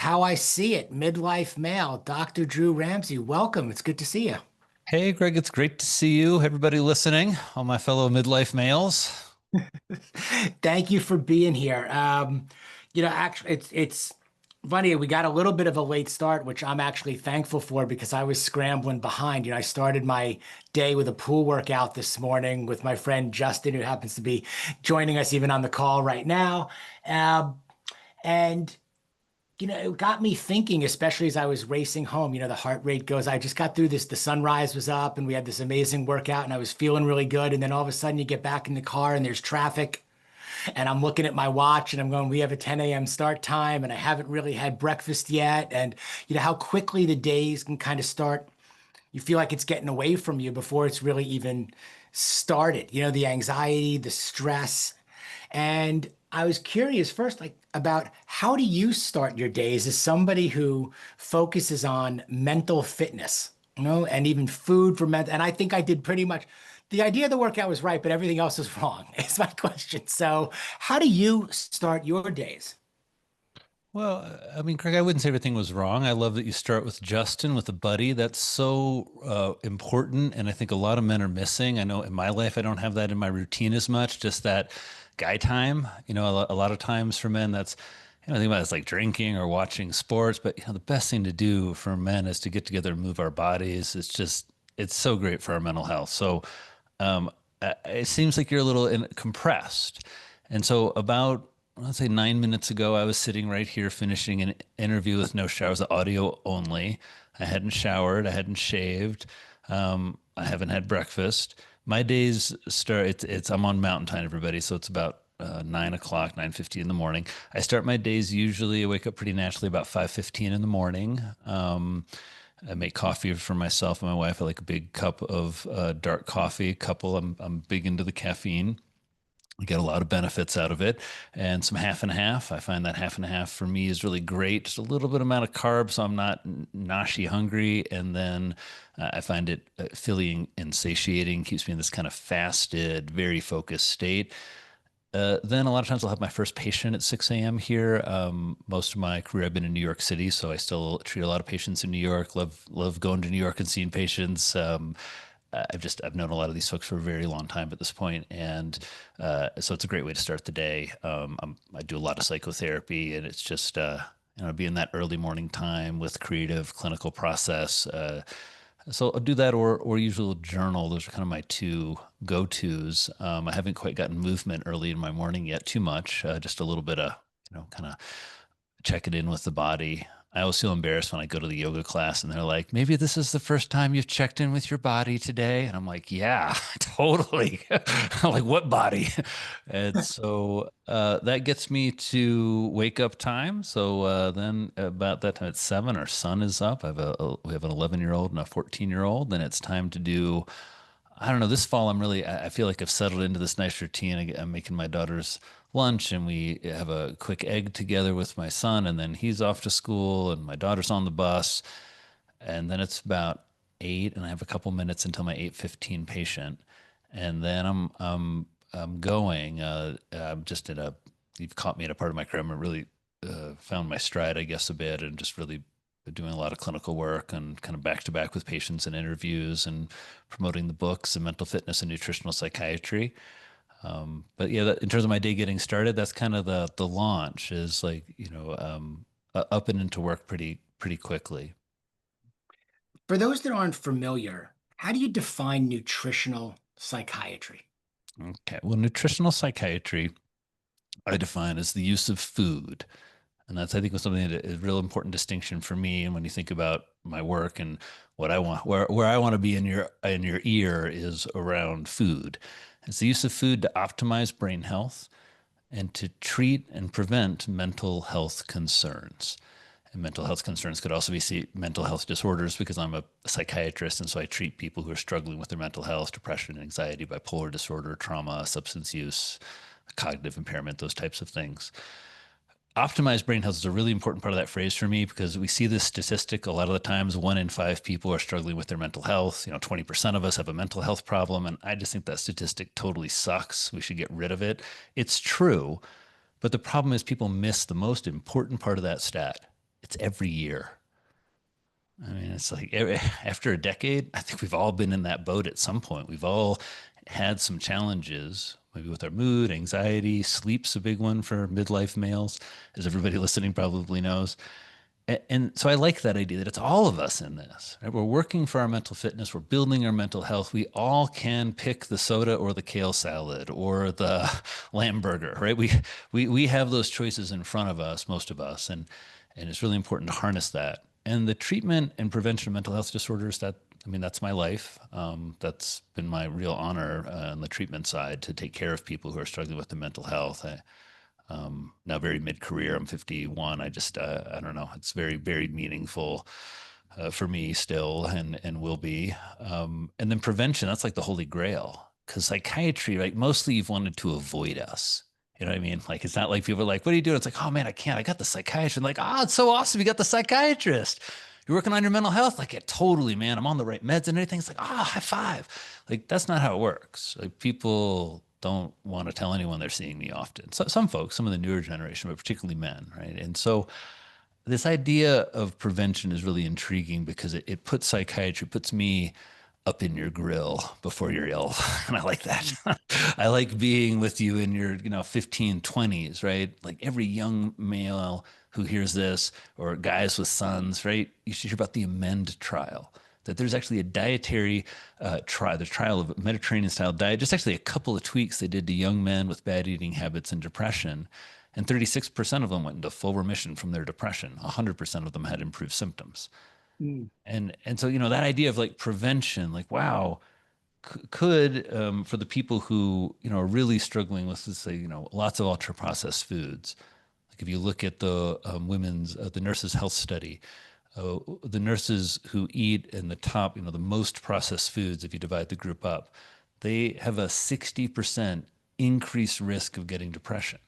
How I see it, midlife male, Dr. Drew Ramsey. Welcome. It's good to see you. Hey, Greg, it's great to see you. Everybody listening, all my fellow midlife males. Thank you for being here. Actually, it's funny. We got a little bit of a late start, which I'm actually thankful for because I was scrambling behind. I started my day with a pool workout this morning with my friend Justin, who happens to be joining us even on the call right now. And it got me thinking, especially as I was racing home. The heart rate goes. I just got through this. The sunrise was up and we had this amazing workout and I was feeling really good. And then all of a sudden you get back in the car and there's traffic. And I'm looking at my watch and I'm going, we have a 10 a.m. start time and I haven't really had breakfast yet. And how quickly the days can kind of start. You feel like it's getting away from you before it's really even started. The anxiety, the stress. And I was curious first, like about how do you start your days as somebody who focuses on mental fitness, and even food for mental. And I think I did pretty much the idea of the workout was right, but everything else was wrong, is my question. So, how do you start your days? Well, I mean, Greg, I wouldn't say everything was wrong. I love that you start with Justin, with a buddy. That's so important. And I think a lot of men are missing. I know in my life, I don't have that in my routine as much, just that guy time. A lot of times for men, that's, think about it, it's like drinking or watching sports. But, the best thing to do for men is to get together and move our bodies. It's so great for our mental health. So, it seems like you're a little compressed. And so about, let's say 9 minutes ago, I was sitting right here finishing an interview with no showers, audio only. I hadn't showered, I hadn't shaved, I haven't had breakfast. My days start. I'm on Mountain Time, everybody, so it's about 9 o'clock, 9:50 in the morning. I start my days usually. I wake up pretty naturally about 5:15 in the morning. I make coffee for myself and my wife. I like a big cup of dark coffee. Couple. I'm big into the caffeine. I get a lot of benefits out of it, and some half and half. I find that half and half for me is really great. Just a little bit amount of carbs, so I'm not noshy hungry, and then I find it filling and satiating. Keeps me in this kind of fasted, very focused state. Then a lot of times I'll have my first patient at 6 a.m. here. Most of my career I've been in New York City, so I still treat a lot of patients in New York. Love going to New York and seeing patients. I've known a lot of these folks for a very long time at this point, and so it's a great way to start the day. I do a lot of psychotherapy, and it's just being that early morning time with creative clinical process. So I'll do that, or usually journal. Those are kind of my two go-tos. I haven't quite gotten movement early in my morning yet, too much. Just a little bit of kind of check it in with the body. I always feel embarrassed when I go to the yoga class and they're like, maybe this is the first time you've checked in with your body today. And I'm like, yeah, totally. I'm like, what body? And so that gets me to wake up time. So then about that time at 7, our son is up. We have an 11-year-old and a 14-year-old, and it's time to do, I don't know, this fall I feel like I've settled into this nice routine. I'm making my daughter's lunch and we have a quick egg together with my son, and then he's off to school and my daughter's on the bus. And then it's about 8 and I have a couple minutes until my 8:15 patient. And then I'm going, I'm just you've caught me at a part of my career. I'm really found my stride, I guess, a bit, and just really doing a lot of clinical work and kind of back to back with patients and interviews and promoting the books and mental fitness and nutritional psychiatry. But yeah, in terms of my day getting started, that's kind of the launch is like, up and into work pretty quickly. For those that aren't familiar, how do you define nutritional psychiatry? Okay. Well, nutritional psychiatry I define as the use of food. And that's, I think, was something that is a real important distinction for me. And when you think about my work and what I want, where I want to be in your ear is around food. It's the use of food to optimize brain health and to treat and prevent mental health concerns. And mental health concerns could also be mental health disorders, because I'm a psychiatrist. And so I treat people who are struggling with their mental health, depression, anxiety, bipolar disorder, trauma, substance use, cognitive impairment, those types of things. Optimized brain health is a really important part of that phrase for me, because we see this statistic a lot of the times: 1 in 5 people are struggling with their mental health. 20% of us have a mental health problem. And I just think that statistic totally sucks. We should get rid of it. It's true. But the problem is people miss the most important part of that stat. It's every year. I mean, it's like after a decade, I think we've all been in that boat at some point. We've all had some challenges, maybe with our mood, anxiety, sleep's a big one for midlife males, as everybody listening probably knows. And so I like that idea that it's all of us in this, right? We're working for our mental fitness. We're building our mental health. We all can pick the soda or the kale salad or the lamb burger, right? We have those choices in front of us, most of us, and it's really important to harness that. And the treatment and prevention of mental health disorders, that I mean, that's my life. That's been my real honor on the treatment side to take care of people who are struggling with their mental health. Now very mid-career. I'm 51. I don't know. It's very, very meaningful for me still, and will be. And then prevention. That's like the holy grail. Because psychiatry, like mostly you've wanted to avoid us. You know what I mean? Like it's not like people are like, "What are you doing?" It's like, "Oh man, I can't. I got the psychiatrist." And like, "Oh, it's so awesome. You got the psychiatrist. You're working on your mental health." Like, yeah, totally, man. I'm on the right meds and everything. It's like, "Ah, high five." Like that's not how it works. Like people don't want to tell anyone they're seeing me often. So some folks, some of the newer generation, but particularly men, right? And so this idea of prevention is really intriguing because it puts psychiatry, puts me up in your grill before you're ill. And I like that. I like being with you in your, 15, 20s, right? Like every young male who hears this or guys with sons, right? You should hear about the Amend trial. That there's actually a dietary trial, the trial of a Mediterranean style diet, just actually a couple of tweaks they did to young men with bad eating habits and depression. And 36% of them went into full remission from their depression. 100% of them had improved symptoms. Mm. And so, that idea of like prevention, like, wow, could for the people who, are really struggling with, let's say, lots of ultra processed foods, like if you look at the the nurses' health study, the nurses who eat in the top, the most processed foods, if you divide the group up, they have a 60% increased risk of getting depression.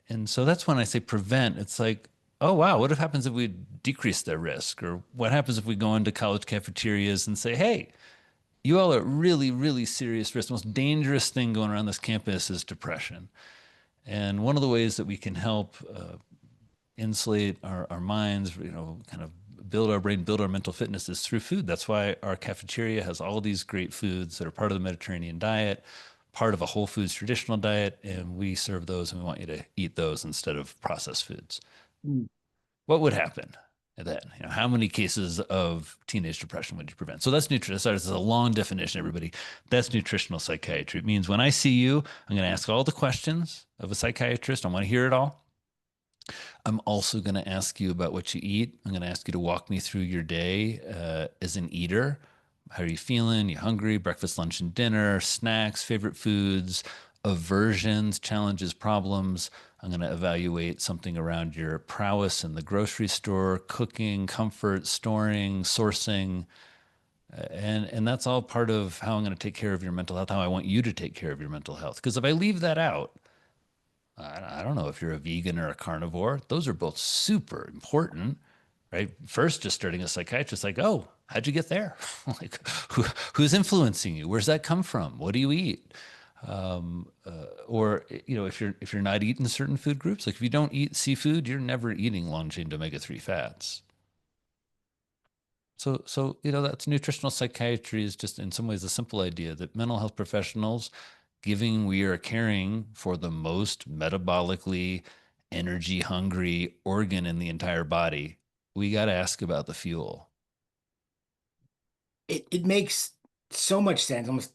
And so that's when I say prevent, it's like, oh, wow, what if happens if we decrease their risk? Or what happens if we go into college cafeterias and say, hey, you all are at really, really serious risk. The most dangerous thing going around this campus is depression. And one of the ways that we can help insulate our minds, kind of build our brain, build our mental fitness is through food. That's why our cafeteria has all these great foods that are part of the Mediterranean diet, part of a whole foods traditional diet, and we serve those and we want you to eat those instead of processed foods. Mm. What would happen then? How many cases of teenage depression would you prevent? So that's nutrition. Sorry, this is a long definition, everybody. That's nutritional psychiatry. It means when I see you, I'm going to ask all the questions of a psychiatrist. I want to hear it all. I'm also going to ask you about what you eat. I'm going to ask you to walk me through your day as an eater. How are you feeling? You hungry? Breakfast, lunch, and dinner, snacks, favorite foods, aversions, challenges, problems. I'm going to evaluate something around your prowess in the grocery store, cooking, comfort, storing, sourcing. And that's all part of how I'm going to take care of your mental health, how I want you to take care of your mental health. Because if I leave that out, I don't know if you're a vegan or a carnivore. Those are both super important, right? First, just starting a psychiatrist, like, oh, how'd you get there? Like, who's influencing you? Where's that come from? What do you eat? Or if you're not eating certain food groups, like if you don't eat seafood, you're never eating long chain omega-3 fats. So that's nutritional psychiatry is just in some ways a simple idea that mental health professionals, giving we are caring for the most metabolically energy hungry organ in the entire body, we got to ask about the fuel. It makes so much sense, almost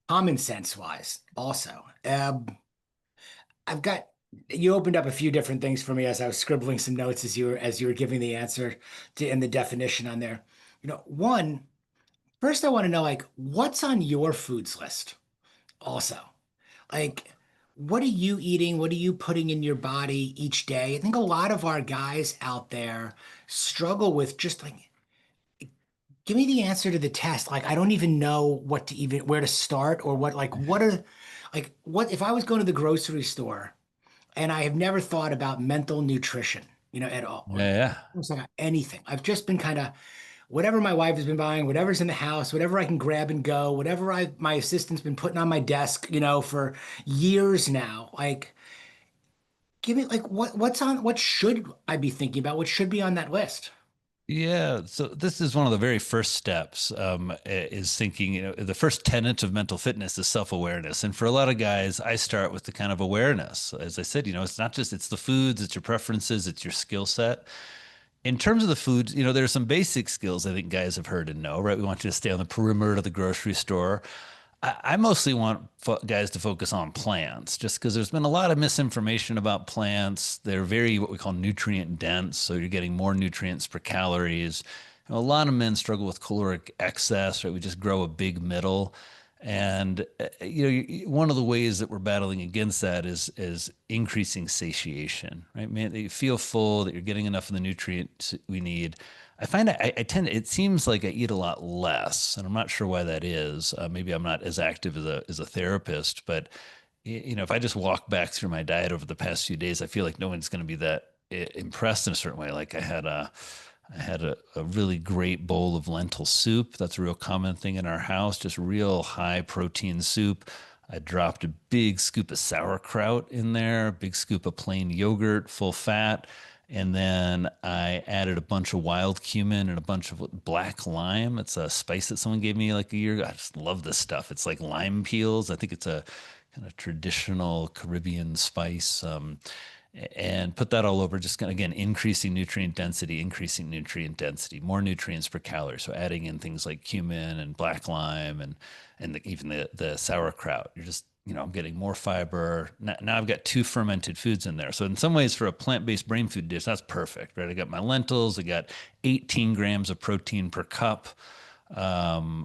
common sense wise. Also, I've got you opened up a few different things for me as I was scribbling some notes as you were giving the answer to and the definition on there. One, first I want to know like what's on your foods list also. Like what are you eating? What are you putting in your body each day? I think a lot of our guys out there struggle with just like give me the answer to the test. Like I don't even know what to even where to start or what are what if I was going to the grocery store and I have never thought about mental nutrition, at all, or Yeah, yeah. almost like anything. I've just been kind of whatever my wife has been buying, whatever's in the house, whatever I can grab and go, whatever my assistant's been putting on my desk, for years now. Like give me like what's on, what should I be thinking about? What should be on that list? Yeah, so this is one of the very first steps, is thinking, the first tenet of mental fitness is self-awareness. And for a lot of guys, I start with the kind of awareness. As I said, it's not just, it's the foods, it's your preferences, it's your skill set. In terms of the foods, there are some basic skills I think guys have heard and know, right? We want you to stay on the perimeter of the grocery store. I mostly want guys to focus on plants just because there's been a lot of misinformation about plants. They're very what we call nutrient dense, so you're getting more nutrients per calories. A lot of men struggle with caloric excess, right? We just grow a big middle. And one of the ways that we're battling against that is increasing satiation, right? Man, that you feel full, that you're getting enough of the nutrients we need. I find I tend it seems like I eat a lot less, and I'm not sure why that is. Maybe I'm not as active as a therapist, but if I just walk back through my diet over the past few days, I feel like no one's going to be that impressed in a certain way. Like I had a really great bowl of lentil soup. That's a real common thing in our house, just real high protein soup. I dropped a big scoop of sauerkraut in there, a big scoop of plain yogurt, full fat. And then I added a bunch of wild cumin and a bunch of black lime. It's a spice that someone gave me like a year ago. I just love this stuff. It's like lime peels. I think it's a kind of traditional Caribbean spice. And put that all over, just again, increasing nutrient density, more nutrients per calorie. So adding in things like cumin and black lime and even the sauerkraut. You're just, I'm getting more fiber. Now I've got two fermented foods in there. So in some ways, for a plant-based brain food dish, that's perfect, right? I got my lentils. I got 18 grams of protein per cup. Lentils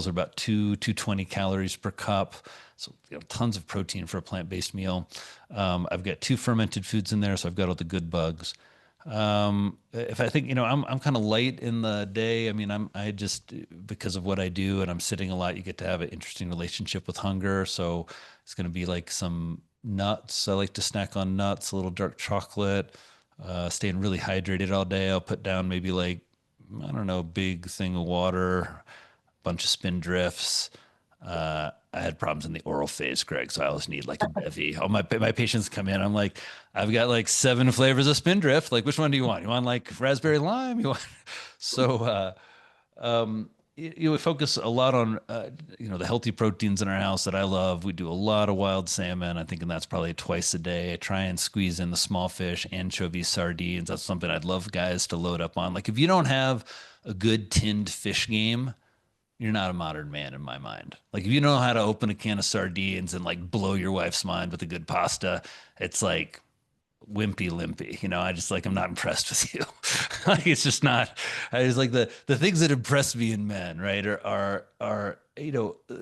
are about 220 calories per cup. So, tons of protein for a plant-based meal. I've got two fermented foods in there, so I've got all the good bugs. If I think, I'm kind of light in the day. I mean, I just, because of what I do and I'm sitting a lot, you get to have an interesting relationship with hunger. So it's going to be like some nuts. I like to snack on nuts, a little dark chocolate, staying really hydrated all day. I'll put down maybe like, I don't know, big thing of water, a bunch of spin drifts. I had problems in the oral phase, Greg, so I always need like a bevy. All my patients come in, I'm like, I've got like 7 flavors of Spindrift. Like, which one do you want? You want like raspberry lime? You want? So, we focus a lot on the healthy proteins in our house that I love. We do a lot of wild salmon. I think, and that's probably twice a day. I try and squeeze in the small fish, anchovies, sardines. That's something I'd love guys to load up on. Like, if you don't have a good tinned fish game, you're not a modern man in my mind. Like, if you know how to open a can of sardines and like blow your wife's mind with a good pasta, it's like wimpy limpy. I just like, I'm not impressed with you. Like, it's just not. I just like the things that impress me in men, right? Are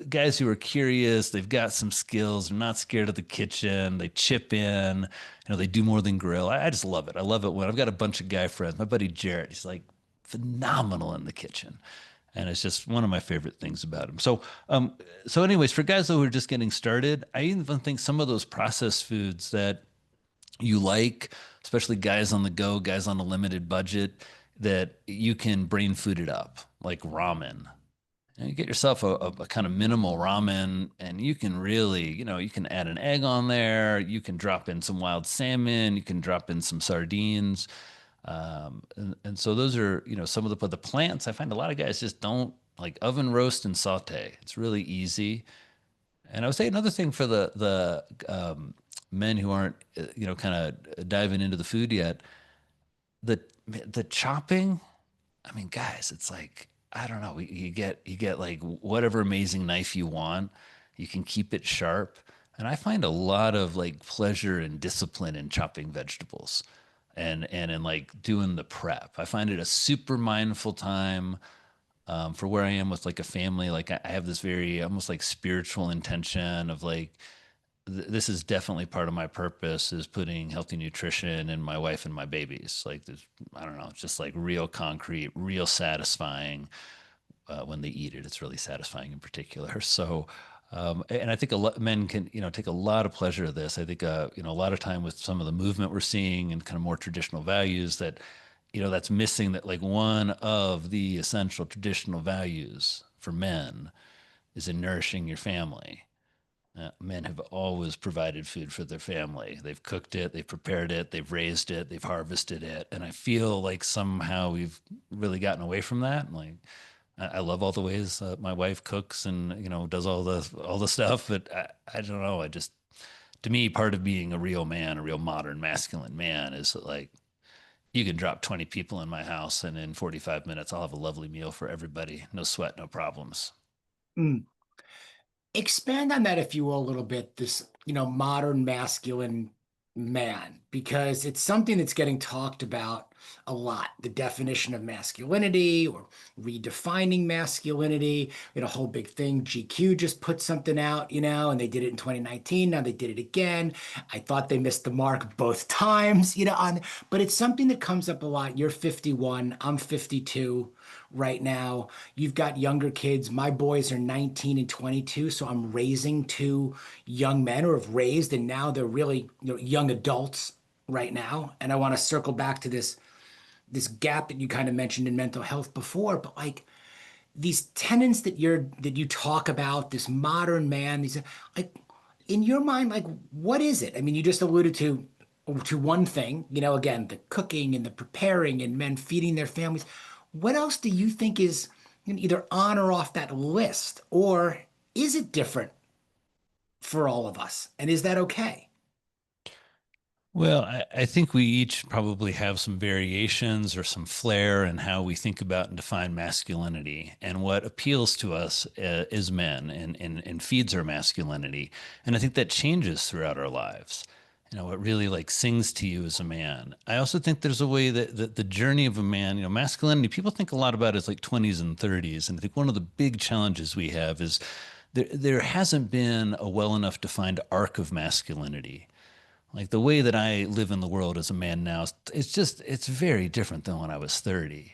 guys who are curious. They've got some skills. They're not scared of the kitchen. They chip in. They do more than grill. I just love it. I love it when I've got a bunch of guy friends. My buddy Jarrett, he's like phenomenal in the kitchen. And it's just one of my favorite things about him. So anyways, for guys though who are just getting started, I even think some of those processed foods that you like, especially guys on the go, guys on a limited budget, that you can brain food it up, like ramen. And you get yourself a kind of minimal ramen, and you can really, you can add an egg on there. You can drop in some wild salmon. You can drop in some sardines. And so those are, some of the plants. I find a lot of guys just don't like oven roast and saute. It's really easy. And I would say another thing for the men who aren't, kind of diving into the food yet, the the chopping. I mean, guys, it's like, I don't know. You get like whatever amazing knife you want. You can keep it sharp, and I find a lot of like pleasure and discipline in chopping vegetables, and in like doing the prep. I find it a super mindful time, for where I am with like a family. Like, I have this very almost like spiritual intention of like, this is definitely part of my purpose, is putting healthy nutrition in my wife and my babies. Like, this, I don't know, it's just like real concrete, real satisfying, when they eat it. It's really satisfying in particular. So, and I think a lot men can, take a lot of pleasure in this. I think, a lot of time with some of the movement we're seeing and kind of more traditional values that, that's missing, that like one of the essential traditional values for men is in nourishing your family. Men have always provided food for their family. They've cooked it, they've prepared it, they've raised it, they've harvested it. And I feel like somehow we've really gotten away from that. Like, I love all the ways my wife cooks and, does all the stuff. But I don't know. I just, to me, part of being a real man, a real modern masculine man, is that, like, you can drop 20 people in my house, and in 45 minutes, I'll have a lovely meal for everybody. No sweat, no problems. Mm. Expand on that, if you will, a little bit, this, modern masculine man, because it's something that's getting talked about a lot, the definition of masculinity or redefining masculinity. We had a whole big thing. GQ just put something out, and they did it in 2019. Now they did it again. I thought they missed the mark both times, but it's something that comes up a lot. You're 51, I'm 52 right now. You've got younger kids. My boys are 19 and 22, so I'm raising two young men, or have raised, and now they're really, young adults right now. And I want to circle back to this gap that you kind of mentioned in mental health before, but like these tenets that you talk about, this modern man, these, like, in your mind, like, what is it? I mean, you just alluded to one thing, again, the cooking and the preparing and men feeding their families. What else do you think is, either on or off that list? Or is it different for all of us? And is that okay? Well, I think we each probably have some variations or some flair in how we think about and define masculinity and what appeals to us as men and feeds our masculinity. And I think that changes throughout our lives. What really like sings to you as a man. I also think there's a way that the journey of a man, masculinity, people think a lot about it as like 20s and 30s. And I think one of the big challenges we have is there hasn't been a well enough defined arc of masculinity. Like the way that I live in the world as a man now, it's very different than when I was 30.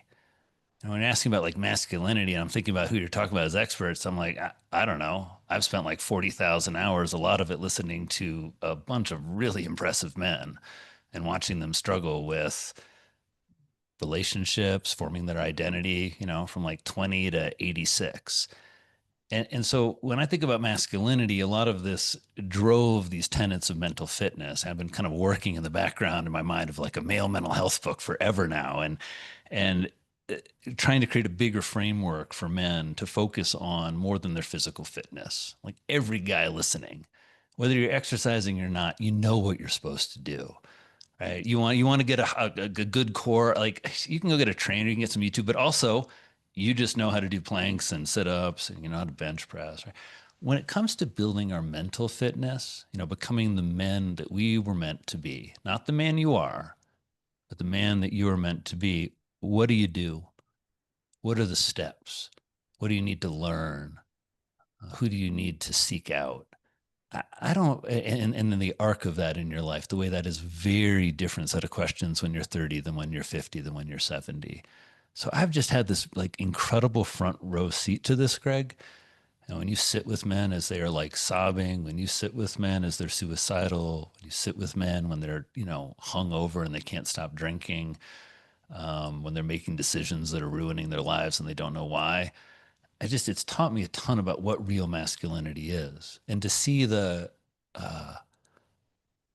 And when you're asking about like masculinity, and I'm thinking about who you're talking about as experts, I'm like, I don't know. I've spent like 40,000 hours, a lot of it listening to a bunch of really impressive men and watching them struggle with relationships, forming their identity, from like 20 to 86. And so when I think about masculinity, a lot of this drove these tenets of mental fitness. I've been kind of working in the background in my mind of like a male mental health book forever now, and trying to create a bigger framework for men to focus on more than their physical fitness. Like every guy listening, whether you're exercising or not, you know what you're supposed to do. Right. You want to get a good core. Like you can go get a trainer, you can get some YouTube, but also you just know how to do planks and sit-ups and you know how to bench press. Right? When it comes to building our mental fitness, becoming the men that we were meant to be, not the man you are, but the man that you are meant to be, what do you do? What are the steps? What do you need to learn? Who do you need to seek out? I don't, and then the arc of that in your life, the way that is very different set of questions when you're 30 than when you're 50 than when you're 70. So I've just had this like incredible front row seat to this, Greg. When you sit with men as they are like sobbing, when you sit with men as they're suicidal, when you sit with men when they're, hung over and they can't stop drinking, when they're making decisions that are ruining their lives and they don't know why. It's taught me a ton about what real masculinity is. And to see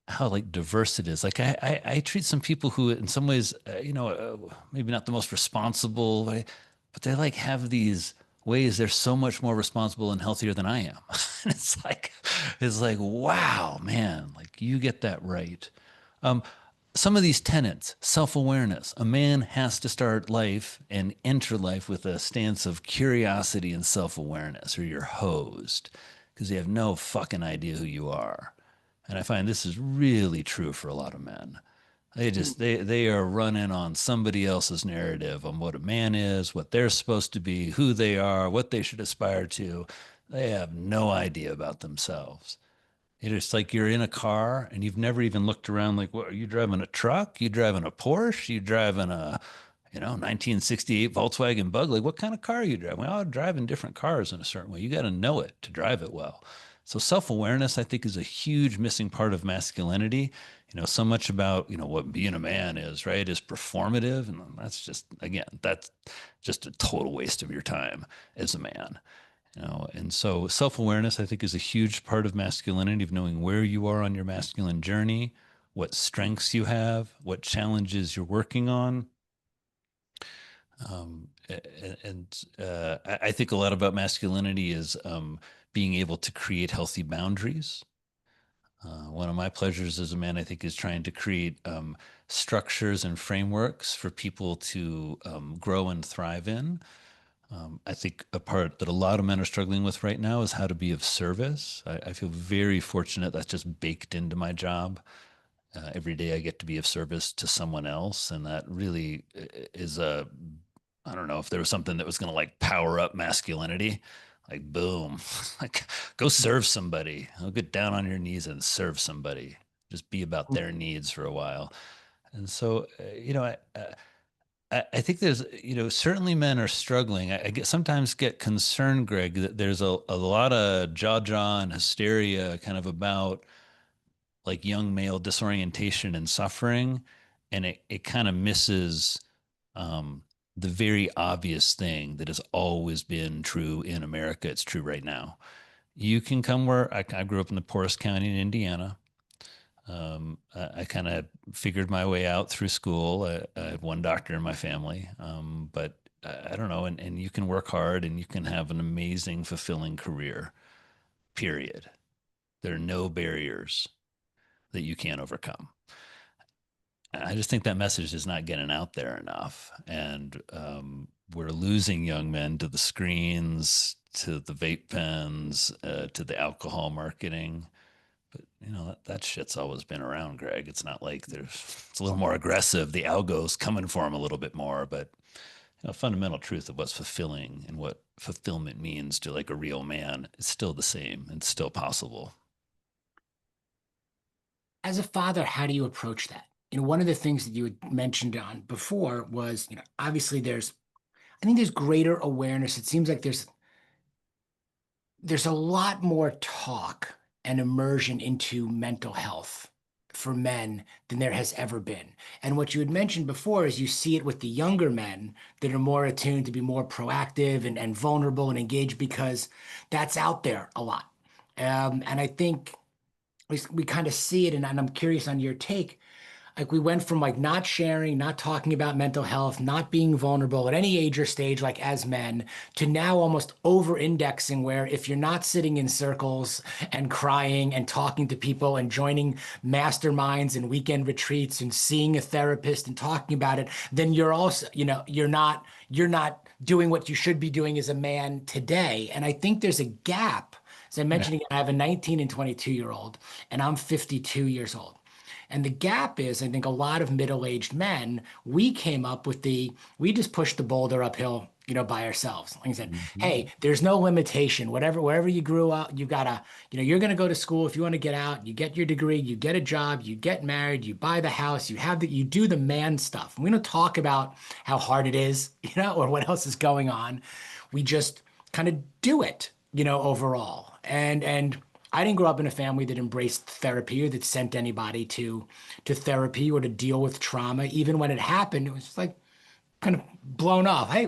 how like diverse it is. Like I treat some people who in some ways, maybe not the most responsible, but they like have these ways they're so much more responsible and healthier than I am. And it's like, wow, man, like you get that right. Um, some of these tenets, self-awareness, a man has to start life and enter life with a stance of curiosity and self-awareness, or you're hosed because you have no fucking idea who you are. And I find this is really true for a lot of men. They are running on somebody else's narrative on what a man is, what they're supposed to be, who they are, what they should aspire to. They have no idea about themselves. It's like you're in a car and you've never even looked around. Like, what are you driving? A truck? You driving a Porsche? You driving a 1968 Volkswagen Bug? Like, what kind of car are you driving? We all drive in different cars in a certain way. You got to know it to drive it well. So self-awareness, I think, is a huge missing part of masculinity. So much about, what being a man is, right, is performative. And that's just, again, that's just a total waste of your time as a man. And so self-awareness, I think, is a huge part of masculinity, of knowing where you are on your masculine journey, what strengths you have, what challenges you're working on. I think a lot about masculinity is being able to create healthy boundaries. One of my pleasures as a man, I think, is trying to create structures and frameworks for people to grow and thrive in. I think a part that a lot of men are struggling with right now is how to be of service. I feel very fortunate that's just baked into my job. Every day I get to be of service to someone else. And that really is I don't know if there was something that was going to like power up masculinity, like boom, like go serve somebody. I'll get down on your knees and serve somebody. Just be about their needs for a while. And so, I think there's, certainly men are struggling. Sometimes get concerned, Greg, that there's a lot of jaw and hysteria kind of about like young male disorientation and suffering. And it kind of misses um, the very obvious thing that has always been true in America. It's true right now. You can come where I grew up in the poorest county in Indiana. I kind of figured my way out through school. I have one doctor in my family, but I don't know. And you can work hard and you can have an amazing, fulfilling career, period. There are no barriers that you can't overcome. I just think that message is not getting out there enough. And we're losing young men to the screens, to the vape pens, to the alcohol marketing. But that shit's always been around, Greg. It's not like it's a little more aggressive. The algo's coming for them a little bit more, but fundamental truth of what's fulfilling and what fulfillment means to like a real man is still the same and still possible. As a father, how do you approach that? One of the things that you had mentioned on before was, obviously I think there's greater awareness. It seems like there's a lot more talk and immersion into mental health for men than there has ever been. And what you had mentioned before is you see it with the younger men that are more attuned to be more proactive and vulnerable and engaged because that's out there a lot. And I think we kind of see it, and I'm curious on your take. Like we went from like not sharing, not talking about mental health, not being vulnerable at any age or stage, like as men, to now almost over-indexing where if you're not sitting in circles and crying and talking to people and joining masterminds and weekend retreats and seeing a therapist and talking about it, then you're also, you're not doing what you should be doing as a man today. And I think there's a gap. As I Yeah. mentioned, again, I have a 19 and 22-year-old, and I'm 52 years old. And the gap is, I think a lot of middle-aged men, we came up with we just pushed the boulder uphill, by ourselves. Like I said, Mhm. hey, there's no limitation. Wherever you grew up, you gotta, you're gonna go to school. If you want to get out, you get your degree, you get a job, you get married, you buy the house, you do the man stuff. And we don't talk about how hard it is, or what else is going on. We just kind of do it, overall. And I didn't grow up in a family that embraced therapy or that sent anybody to therapy or to deal with trauma. Even when it happened, it was just like kind of blown off. Hey,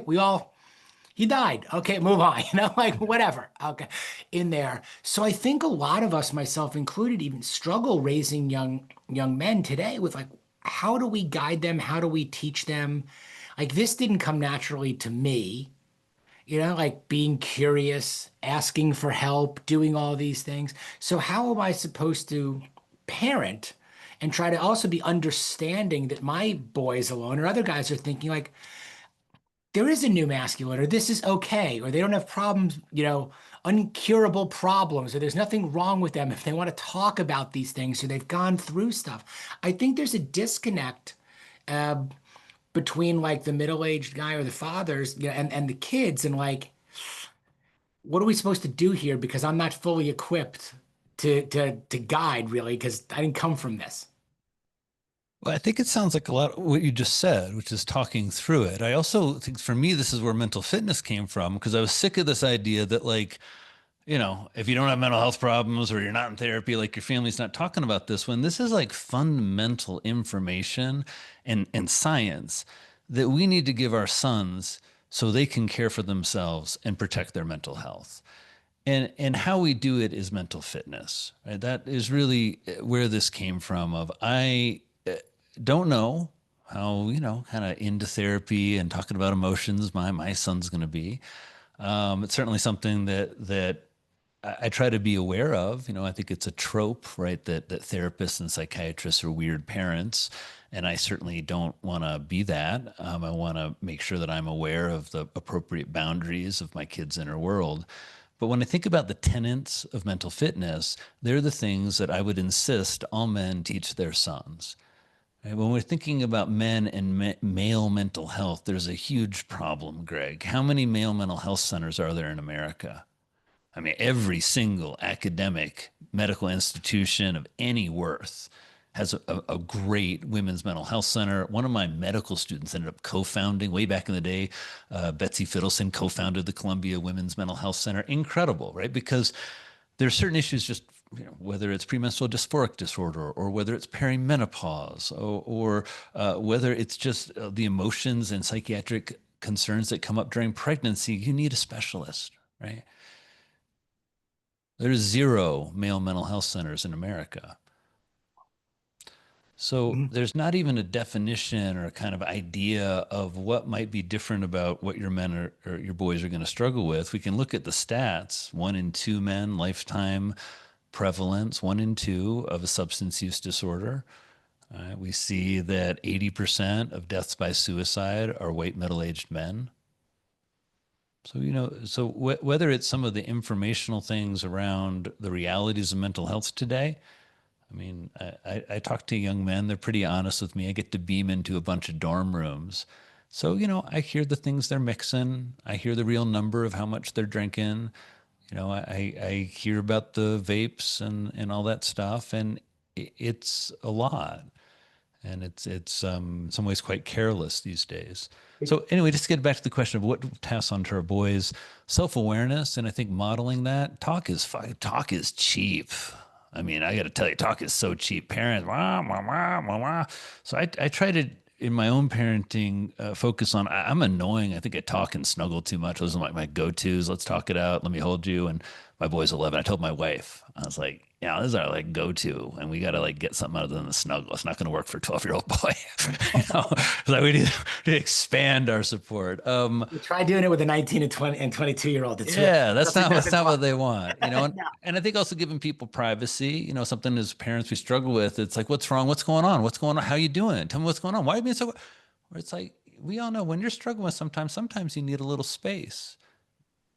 he died. Okay, move on. Like whatever. Okay, in there. So I think a lot of us, myself included, even struggle raising young men today with like, how do we guide them? How do we teach them? Like this didn't come naturally to me, like being curious, asking for help, doing all these things. So, how am I supposed to parent and try to also be understanding that my boys alone or other guys are thinking like, there is a new masculine, or this is okay, or they don't have problems, uncurable problems, or there's nothing wrong with them if they want to talk about these things, or they've gone through stuff. I think there's a disconnect. Uh, Between like the middle-aged guy or the fathers, and the kids, and like, what are we supposed to do here? Because I'm not fully equipped to guide really, because I didn't come from this. Well, I think it sounds like a lot of what you just said, which is talking through it. I also think for me, this is where mental fitness came from because I was sick of this idea that, like, if you don't have mental health problems or you're not in therapy, like your family's not talking about this when this is like fundamental information and science that we need to give our sons so they can care for themselves and protect their mental health. And how we do it is mental fitness, right? That is really where this came from. Of I don't know how, kind of into therapy and talking about emotions my son's going to be. It's certainly something that I try to be aware of. I think it's a trope, right? That therapists and psychiatrists are weird parents, and I certainly don't want to be that. I want to make sure that I'm aware of the appropriate boundaries of my kid's inner world. But when I think about the tenets of mental fitness, they're the things that I would insist all men teach their sons. Right? When we're thinking about men and male mental health, there's a huge problem, Greg. How many male mental health centers are there in America? I mean, every single academic medical institution of any worth has a great women's mental health center. One of my medical students ended up co-founding way back in the day. Betsy Fiddleson co-founded the Columbia Women's Mental Health Center. Incredible, right? Because there are certain issues, just whether it's premenstrual dysphoric disorder or whether it's perimenopause or whether it's just the emotions and psychiatric concerns that come up during pregnancy. You need a specialist, right? There's zero male mental health centers in America. So Mhm. there's not even a definition or a kind of idea of what might be different about what your men or your boys are going to struggle with. We can look at the stats: 1 in 2 men, lifetime prevalence, 1 in 2 of a substance use disorder. We see that 80% of deaths by suicide are white middle-aged men. So, whether it's some of the informational things around the realities of mental health today, I mean, I talk to young men. They're pretty honest with me. I get to beam into a bunch of dorm rooms. So, I hear the things they're mixing. I hear the real number of how much they're drinking. I hear about the vapes and all that stuff. And it's a lot. And it's in some ways quite careless these days. So anyway, just to get back to the question of what to pass on to our boys, self-awareness, and I think modeling that. Talk is cheap. I mean, I got to tell you, talk is so cheap. Parents, wah, wah, wah, wah, wah. So I try to, in my own parenting, focus on. I'm annoying. I think I talk and snuggle too much. Those are like my go-tos. Let's talk it out. Let me hold you. And my boy's 11. I told my wife, I was like, yeah, this is our like go-to, and we got to like get something other than the snuggle. It's not going to work for a 12-year-old boy. Like we need to expand our support. You try doing it with a 19 and 20 and 22-year-old. It's really Yeah, that's not that's doesn't not fly. what they want, and, No. and I think also giving people privacy, something as parents we struggle with. It's like, what's wrong? What's going on? What's going on? How you doing? Tell me what's going on. Why are you being so? Where it's like we all know when you're struggling with sometimes you need a little space,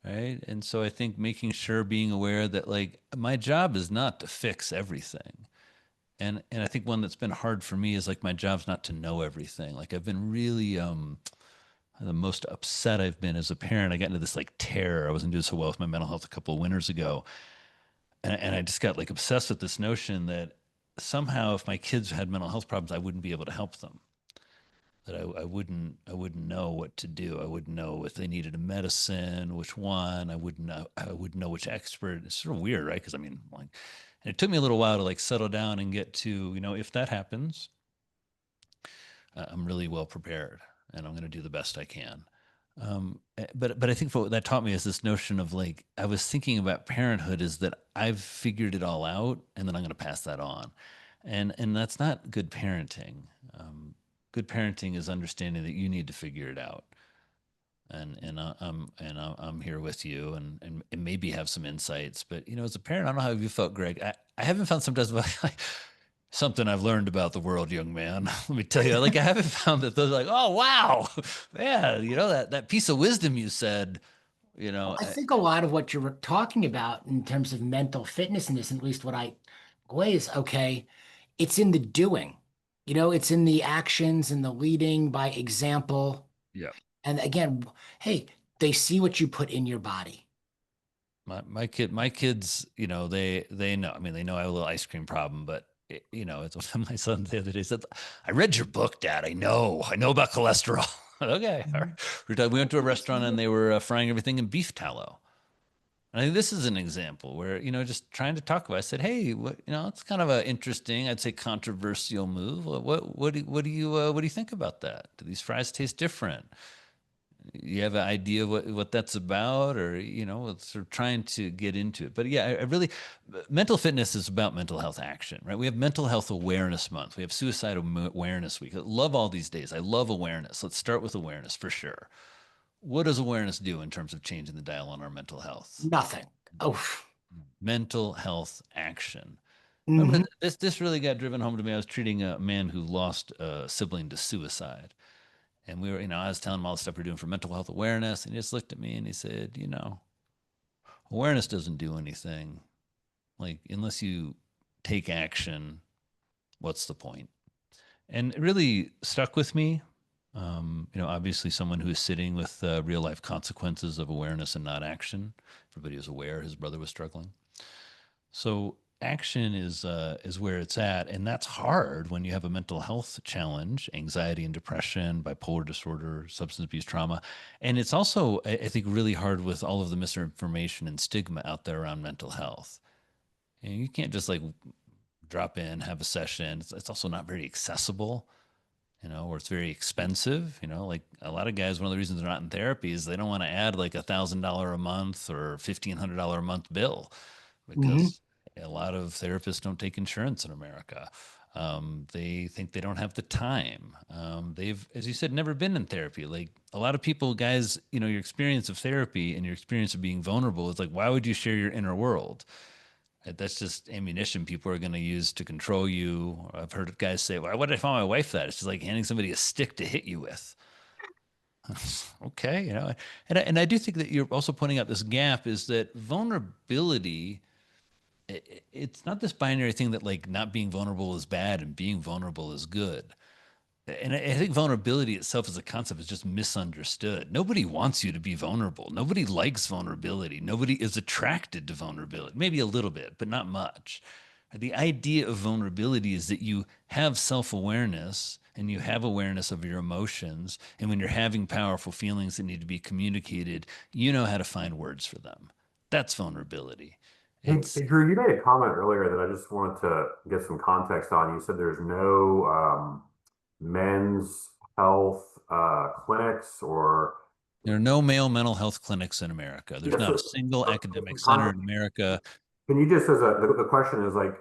right? And so I think making sure, being aware that like my job is not to fix everything. And I think one that's been hard for me is like my job's not to know everything. Like I've been really the most upset I've been as a parent. I got into this like terror. I wasn't doing so well with my mental health a couple of winters ago. And I just got like obsessed with this notion that somehow if my kids had mental health problems, I wouldn't be able to help them. That I wouldn't know what to do. I wouldn't know if they needed a medicine, which one. I wouldn't know which expert. It's sort of weird, right? Because I mean, like, and it took me a little while to like settle down and get to, if that happens, I'm really well prepared and I'm going to do the best I can. But I think what that taught me is this notion of like I was thinking about parenthood is that I've figured it all out and then I'm going to pass that on, and that's not good parenting. Good parenting is understanding that you need to figure it out, and I'm here with you, and maybe have some insights. But as a parent, I don't know how you felt, Greg. I haven't found sometimes like something I've learned about the world, young man. Let me tell you, like I haven't found that those like, oh wow, yeah, that piece of wisdom you said, you know, I uh, think a lot of what you're talking about in terms of mental fitness in this, at least what I always, okay, it's in the doing. It's in the actions and the leading by example. yeah. And again, hey, they see what you put in your body. My kids, they know. I mean, they know I have a little ice cream problem, but it's what my son the other day said. I read your book, Dad. I know about cholesterol. Okay, all right. Mhm. We went to a restaurant and they were frying everything in beef tallow. And I think this is an example where, just trying to talk about. I said, "Hey, it's kind of a interesting, I'd say, controversial move. What do you think about that? Do these fries taste different?" You have an idea what that's about, or it's sort of trying to get into it. But yeah, I really, mental fitness is about mental health action, right? We have Mental Health Awareness Month. We have Suicide Awareness Week. I love all these days. I love awareness. Let's start with awareness for sure. What does awareness do in terms of changing the dial on our mental health? Nothing. Oh, Mental health action. Remember, hmm this really got driven home to me. I was treating a man who lost a sibling to suicide. And we were, I was telling him all the stuff we're doing for mental health awareness. And he just looked at me and he said, awareness doesn't do anything. Like, unless you take action, what's the point? And it really stuck with me. Obviously, someone who is sitting with real life consequences of awareness and not action. Everybody was aware his brother was struggling. So action is where it's at, and that's hard when you have a mental health challenge, anxiety and depression, bipolar disorder, substance abuse trauma, and it's also I think really hard with all of the misinformation and stigma out there around mental health. And you can't just like drop in, have a session. It's also not very accessible, or it's very expensive. Like a lot of guys, one of the reasons they're not in therapy is they don't want to add like $1,000 a month or $1,500 a month bill hmm because a lot of therapists don't take insurance in America. They think they don't have the time. They've, as you said, never been in therapy. Like a lot of people, guys, your experience of therapy and your experience of being vulnerable is like, why would you share your inner world? That's just ammunition people are going to use to control you. I've heard guys say, "Why would I tell my wife that?" It's just like handing somebody a stick to hit you with. Okay, and I do think that you're also pointing out this gap is that vulnerability. It's not this binary thing that like not being vulnerable is bad and being vulnerable is good. And I think vulnerability itself as a concept is just misunderstood. Nobody wants you to be vulnerable. Nobody likes vulnerability. Nobody is attracted to vulnerability. Maybe a little bit, but not much. The idea of vulnerability is that you have self awareness and you have awareness of your emotions. And when you're having powerful feelings that need to be communicated, you know how to find words for them. That's vulnerability. Hey, It's Drew, you made a comment earlier that I just wanted to get some context on. You said there's no men's health clinics or There are no male mental health clinics in America. There's yes, not a single for academic some center in context. America. Can you just as the question is like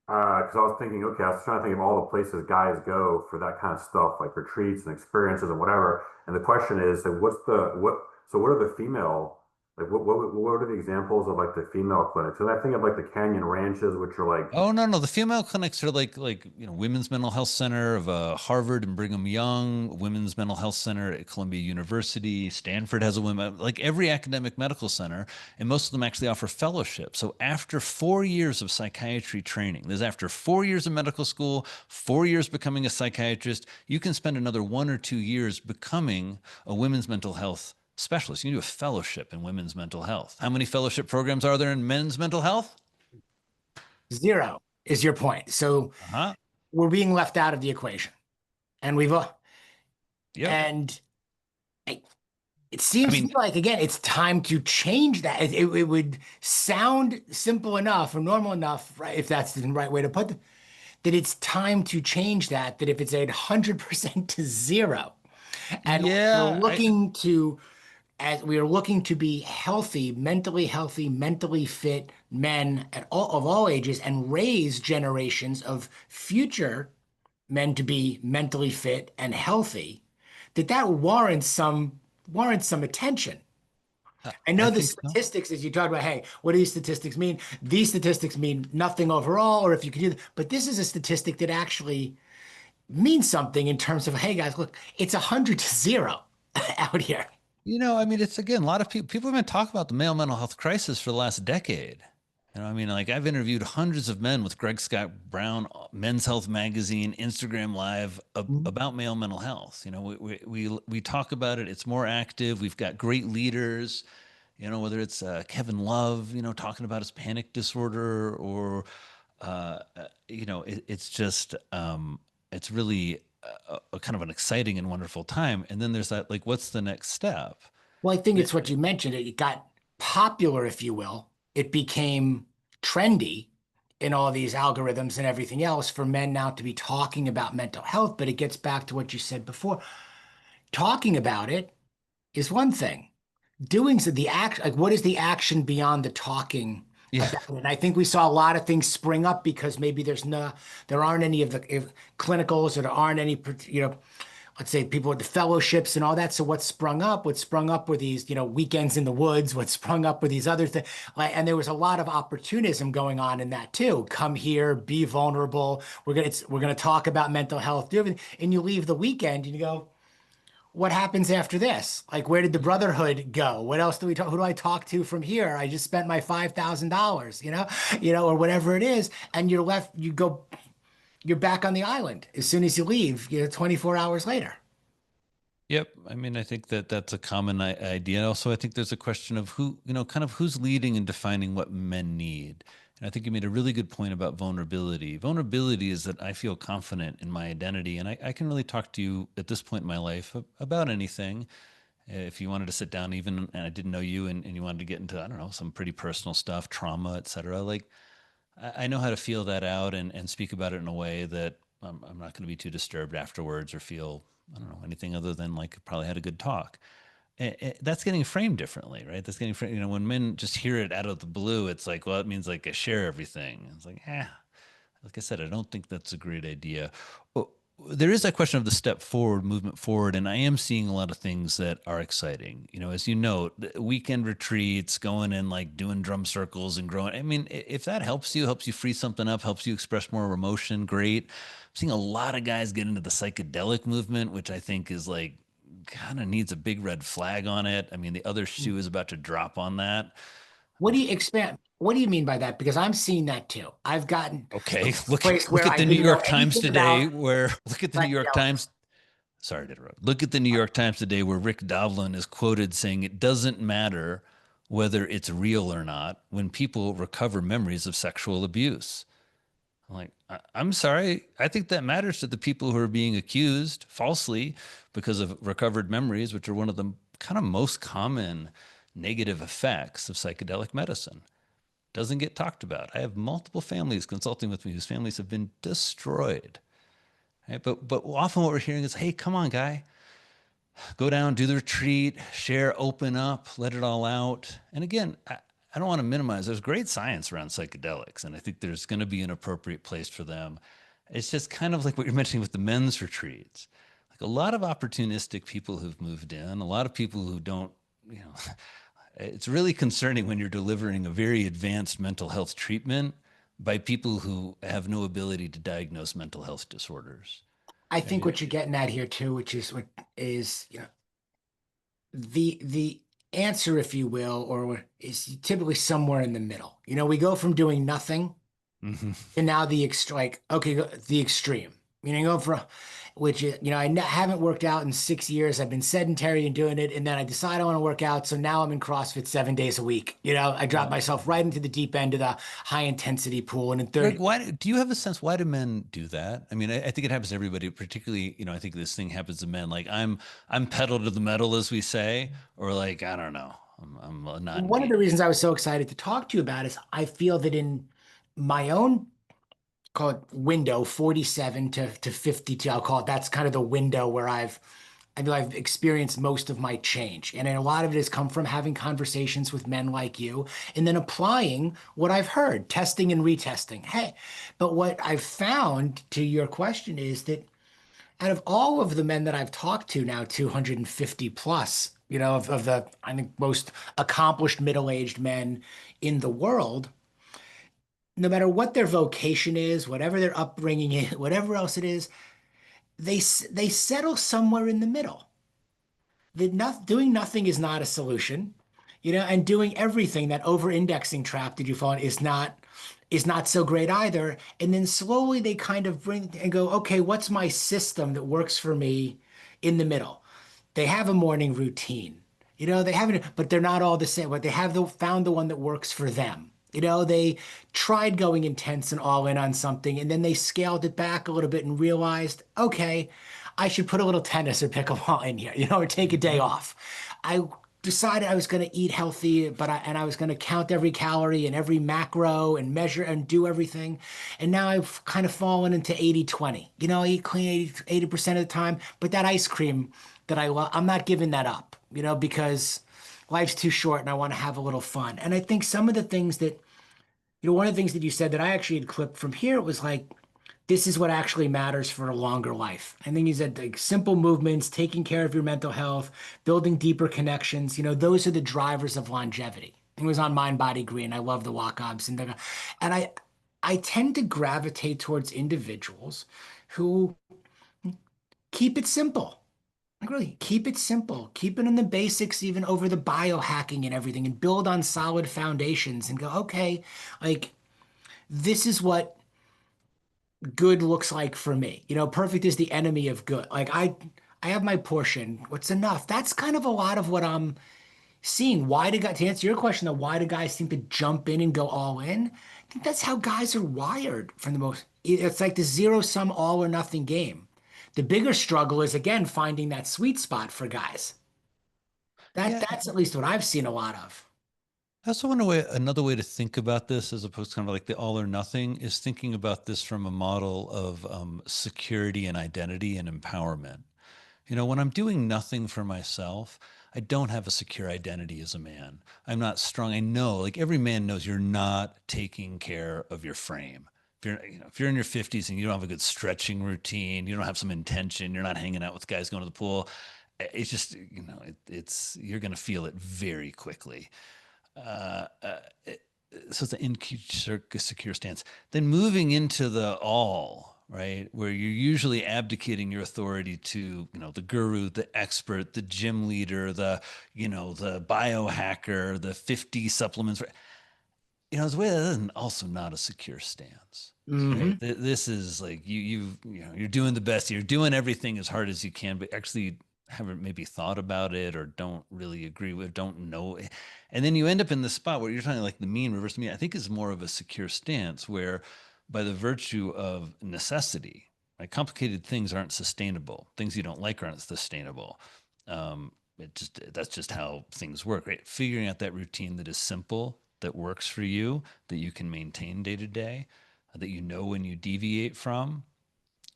because I was thinking, okay, I was trying to think of all the places guys go for that kind of stuff, like retreats and experiences and whatever. And the question is, so what are the female, like, what are the examples of like the female clinics? And I think of like the Canyon Ranches, which are like, Oh no, no, the female clinics are like Women's Mental Health Center of Harvard and Brigham Young, Women's Mental Health Center at Columbia University, Stanford has a women like every academic medical center, and most of them actually offer fellowship. So after 4 years of psychiatry training, there's after 4 years of medical school, 4 years becoming a psychiatrist, you can spend another 1 or 2 years becoming a women's mental health specialist. You can do a fellowship in women's mental health. How many fellowship programs are there in men's mental health? Zero is your point. So Uh-huh. we're being left out of the equation, and Yep. and I- it I seems to me mean, like again, it's time to change that. It would sound simple enough or normal enough, right? If that's the right way to put it, that it's time to change that. That if it's 100% to zero, and we're yeah, looking to as we are looking to be healthy, mentally fit men of all ages and raise generations of future men to be mentally fit and healthy, that warrants some attention. I I know the think so. statistics, as you talked about, hey, what do these statistics mean? These statistics mean nothing overall, or if you can do, but this is a statistic that actually means something in terms of, hey guys, look, it's 100 to 0 out here. I mean, it's again, a lot of people have been talking about the male mental health crisis for the last decade. I mean, like I've interviewed hundreds of men with Greg Scott Brown, Men's Health Magazine, Instagram Live about male mental health. We talk about it. It's more active. We've got great leaders. Whether it's Kevin Love, talking about his panic disorder, or it's just it's really a kind of an exciting and wonderful time. And then there's that like, what's the next step? Well, I think Yeah. it's what you mentioned. It got popular, if you will. It became trendy in all these algorithms and everything else for men now to be talking about mental health. But it gets back to what you said before. Talking about it is one thing. Doing so, the act, like what is the action beyond the talking Yeah. about it? And I think we saw a lot of things spring up because maybe there aren't any of the clinicals, or there aren't any, let's say people with the fellowships and all that. So what sprung up? What sprung up were these, weekends in the woods. What sprung up were these other things, like, and there was a lot of opportunism going on in that too. Come here, be vulnerable. We're gonna talk about mental health, do everything, and you leave the weekend and you go, what happens after this? Like, where did the brotherhood go? What else do we talk? Who do I talk to from here? I just spent my $5,000, or whatever it is, and you're left. You're back on the island as soon as you leave. 24 hours later. Yep. I mean, I think that that's a common idea. Also, I think there's a question of who, kind of who's leading and defining what men need. And I think you made a really good point about vulnerability. Vulnerability is that I feel confident in my identity, and I can really talk to you at this point in my life about anything. If you wanted to sit down, even and I didn't know you, and you wanted to get into, I don't know, some pretty personal stuff, trauma, et cetera, like I know how to feel that out and speak about it in a way that I'm not going to be too disturbed afterwards or feel, I don't know, anything other than like probably had a good talk. That's getting framed differently, right? That's getting framed, when men just hear it out of the blue, it's like, well, it means like I share everything. It's like, like I said, I don't think that's a great idea. Well, there is that question of the step forward, movement forward, and I am seeing a lot of things that are exciting. As you know, the weekend retreats, going and like doing drum circles and growing. I mean, if that helps you free something up, helps you express more emotion, great. I'm seeing a lot of guys get into the psychedelic movement, which I think is like kind of needs a big red flag on it. I mean, the other shoe is about to drop on that. What do you expand? What do you mean by that? Because I'm seeing that too. I've gotten to Okay, a place look where at I the New didn't know York Times anything today, about where look at the New York psychedelics. Times. Sorry to interrupt. Look at the New York Times today, where Rick Dovlin is quoted saying it doesn't matter whether it's real or not when people recover memories of sexual abuse. I'm like, I'm sorry. I think that matters to the people who are being accused falsely because of recovered memories, which are one of the kind of most common negative effects of psychedelic medicine. Doesn't get talked about. I have multiple families consulting with me whose families have been destroyed. Right? But often what we're hearing is, hey, come on, guy, go down, do the retreat, share, open up, let it all out. And again, I don't want to minimize. There's great science around psychedelics, and I think there's going to be an appropriate place for them. It's just kind of like what you're mentioning with the men's retreats. Like a lot of opportunistic people who've moved in, a lot of people who don't, you know, it's really concerning when you're delivering a very advanced mental health treatment by people who have no ability to diagnose mental health disorders. I I think mean, what you're getting at here too, which is what is, the answer, if you will, or is typically somewhere in the middle. We go from doing nothing mhm. and now like, okay, the extreme. Go from, which is, haven't worked out in 6 years. I've been sedentary and doing it, and then I decide I want to work out. So now I'm in CrossFit 7 days a week. I drop Yeah. myself right into the deep end of the high intensity pool, and in Greg, 30. why do you have a sense why do men do that? I mean, I think it happens to everybody, particularly, I think this thing happens to men. Like I'm pedal to the metal, as we say, or like, I don't know, I'm not One of engaged. the reasons I was so excited to talk to you about is I feel that in my own, call it window, 47 to 52, I'll call it, that's kind of the window where I feel I've experienced most of my change. And a lot of it has come from having conversations with men like you and then applying what I've heard, testing and retesting. Hey, but what I've found, to your question, is that out of all of the men that I've talked to now, 250 plus, of the, I think, most accomplished middle-aged men in the world, no matter what their vocation is, whatever their upbringing is, whatever else it is, they settle somewhere in the middle. Doing nothing is not a solution, and doing everything, that over-indexing trap that you fall in, is not so great either. And then slowly they kind of bring and go, okay, what's my system that works for me in the middle? They have a morning routine. They haven't, but they're not all the same. But they have found the one that works for them. They tried going intense and all in on something, and then they scaled it back a little bit and realized, okay, I should put a little tennis or pickleball in here, or take a day Mhm. off. I decided I was going to eat healthy, I was going to count every calorie and every macro and measure and do everything. And now I've kind of fallen into 80/20. I eat clean 80% of the time, but that ice cream that I love, I'm not giving that up. because life's too short and I want to have a little fun. And I think some of the things that, one of the things that you said that I actually had clipped from here was like, this is what actually matters for a longer life. I think he said like simple movements, taking care of your mental health, building deeper connections, those are the drivers of longevity. It was on Mind Body Green. I love the walk-ups and I tend to gravitate towards individuals who keep it simple. Like really, keep it simple. Keep it in the basics, even over the biohacking and everything, and build on solid foundations and go, okay, like this is what good looks like for me. Perfect is the enemy of good. Like I have my portion. What's enough? That's kind of a lot of what I'm seeing. Why do guys, to answer your question though, why do guys seem to jump in and go all in? I think that's how guys are wired for the most. It's like the zero sum all or nothing game. The bigger struggle is again finding that sweet spot for guys. Yeah, That's at least what I've seen a lot of. I also want another way to think about this, as opposed to kind of like the all or nothing, is thinking about this from a model of security and identity and empowerment. When I'm doing nothing for myself, I don't have a secure identity as a man. I'm not strong. I know, like every man knows, you're not taking care of your frame. If you're in your 50s and you don't have a good stretching routine, you don't have some intention, you're not hanging out with guys going to the pool, it's just, it's you're going to feel it very quickly. Uh, uh, so it's an insecure secure stance. Then moving into the all, right, where you're usually abdicating your authority to, the guru, the expert, the gym leader, the biohacker, the 50 supplements. As well, that is also not a secure stance. Hmm. Right. This is like you're doing the best. You're doing everything as hard as you can, but actually haven't maybe thought about it or don't really agree with, don't know. And then you end up in the spot where you're talking like the mean reverse mean, I think is more of a secure stance where by the virtue of necessity, right, complicated things aren't sustainable. Things you don't like aren't sustainable. That's just how things work, right? Figuring out that routine that is simple, that works for you, that you can maintain day to day, that when you deviate from.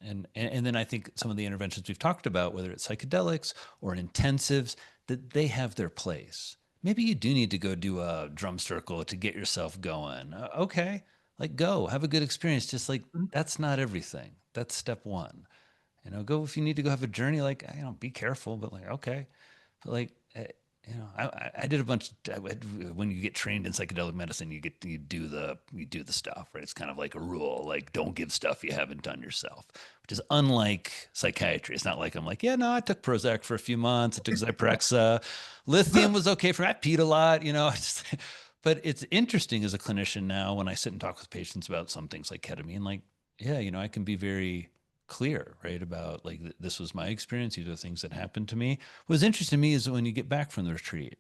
And then I think some of the interventions we've talked about, whether it's psychedelics or intensives, that they have their place. Maybe you do need to go do a drum circle to get yourself going. Okay, like go have a good experience. Just like that's not everything. That's step one. Go if you need to go have a journey. Like be careful, but like okay, but like I did a bunch when you get trained in psychedelic medicine, you do the stuff, right? It's kind of like a rule, like don't give stuff you haven't done yourself, which is unlike psychiatry. It's not like I'm like, yeah, no, I took Prozac for a few months, I took Zyprexa, lithium was okay for me. I peed a lot, but it's interesting as a clinician now when I sit and talk with patients about some things like ketamine, like, yeah, I can be very clear, right, about like this was my experience. These are things that happened to me. What's interesting to me is when you get back from the retreat,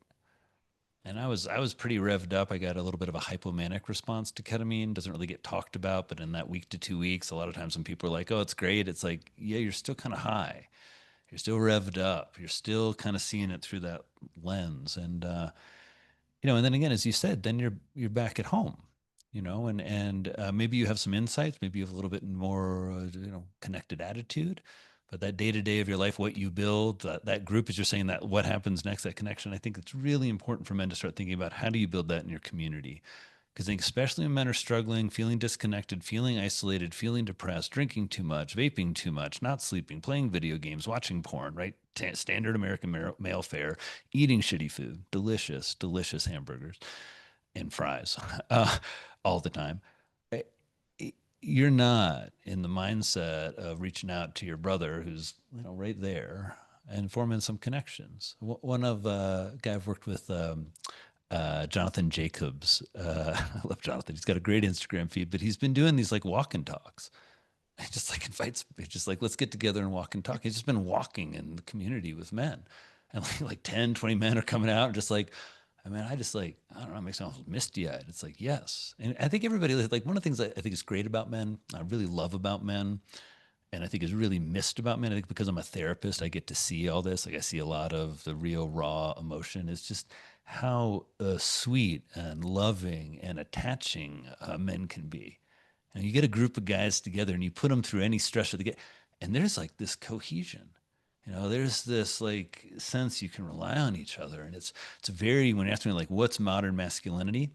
and I was pretty revved up. I got a little bit of a hypomanic response to ketamine. Doesn't really get talked about, but in that week to 2 weeks, a lot of times when people are like, "Oh, it's great," it's like, yeah, you're still kind of high. You're still revved up. You're still kind of seeing it through that lens, and then again, as you said, then you're back at home, and maybe you have some insights, maybe you have a little bit more, connected attitude, but that day to day of your life, what you build, that group, as you're saying, that what happens next, that connection, I think it's really important for men to start thinking about how do you build that in your community. Because I think especially when men are struggling, feeling disconnected, feeling isolated, feeling depressed, drinking too much, vaping too much, not sleeping, playing video games, watching porn, right? Standard American male fare, eating shitty food, delicious, delicious hamburgers and fries uh, all the time. Eh, You're not in the mindset of reaching out to your brother who's right there and forming some connections. One of guy I've worked with, Jonathan Jacobs. I love Jonathan. He's got a great Instagram feed, but he's been doing these like walk and talks. He just like invites, he's just like, let's get together and walk and talk. He's just been walking in the community with men. And like 10, 20 men are coming out and just like, I mean, I just like, I don't know, it makes me almost misty eyed. It's like, yes. And I think everybody, like, one of the things that I think is great about men, I really love about men, and I think is really missed about men. I think because I'm a therapist, I get to see all this. Like I see a lot of the real raw emotion. It's just how sweet and loving and attaching men can be. And you get a group of guys together and you put them through any stressor they get, and there's like this cohesion. There's this like sense you can rely on each other, and it's very when you ask me like what's modern masculinity.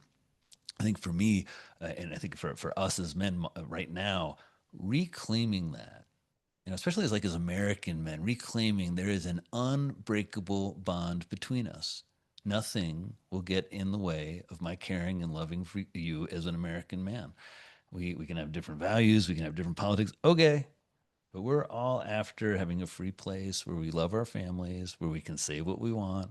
I think for me, and I think for us as men right now, reclaiming that, especially as American men, reclaiming there is an unbreakable bond between us. Nothing will get in the way of my caring and loving for you as an American man. We can have different values, we can have different politics. Okay, but we're all after having a free place where we love our families, where we can say what we want.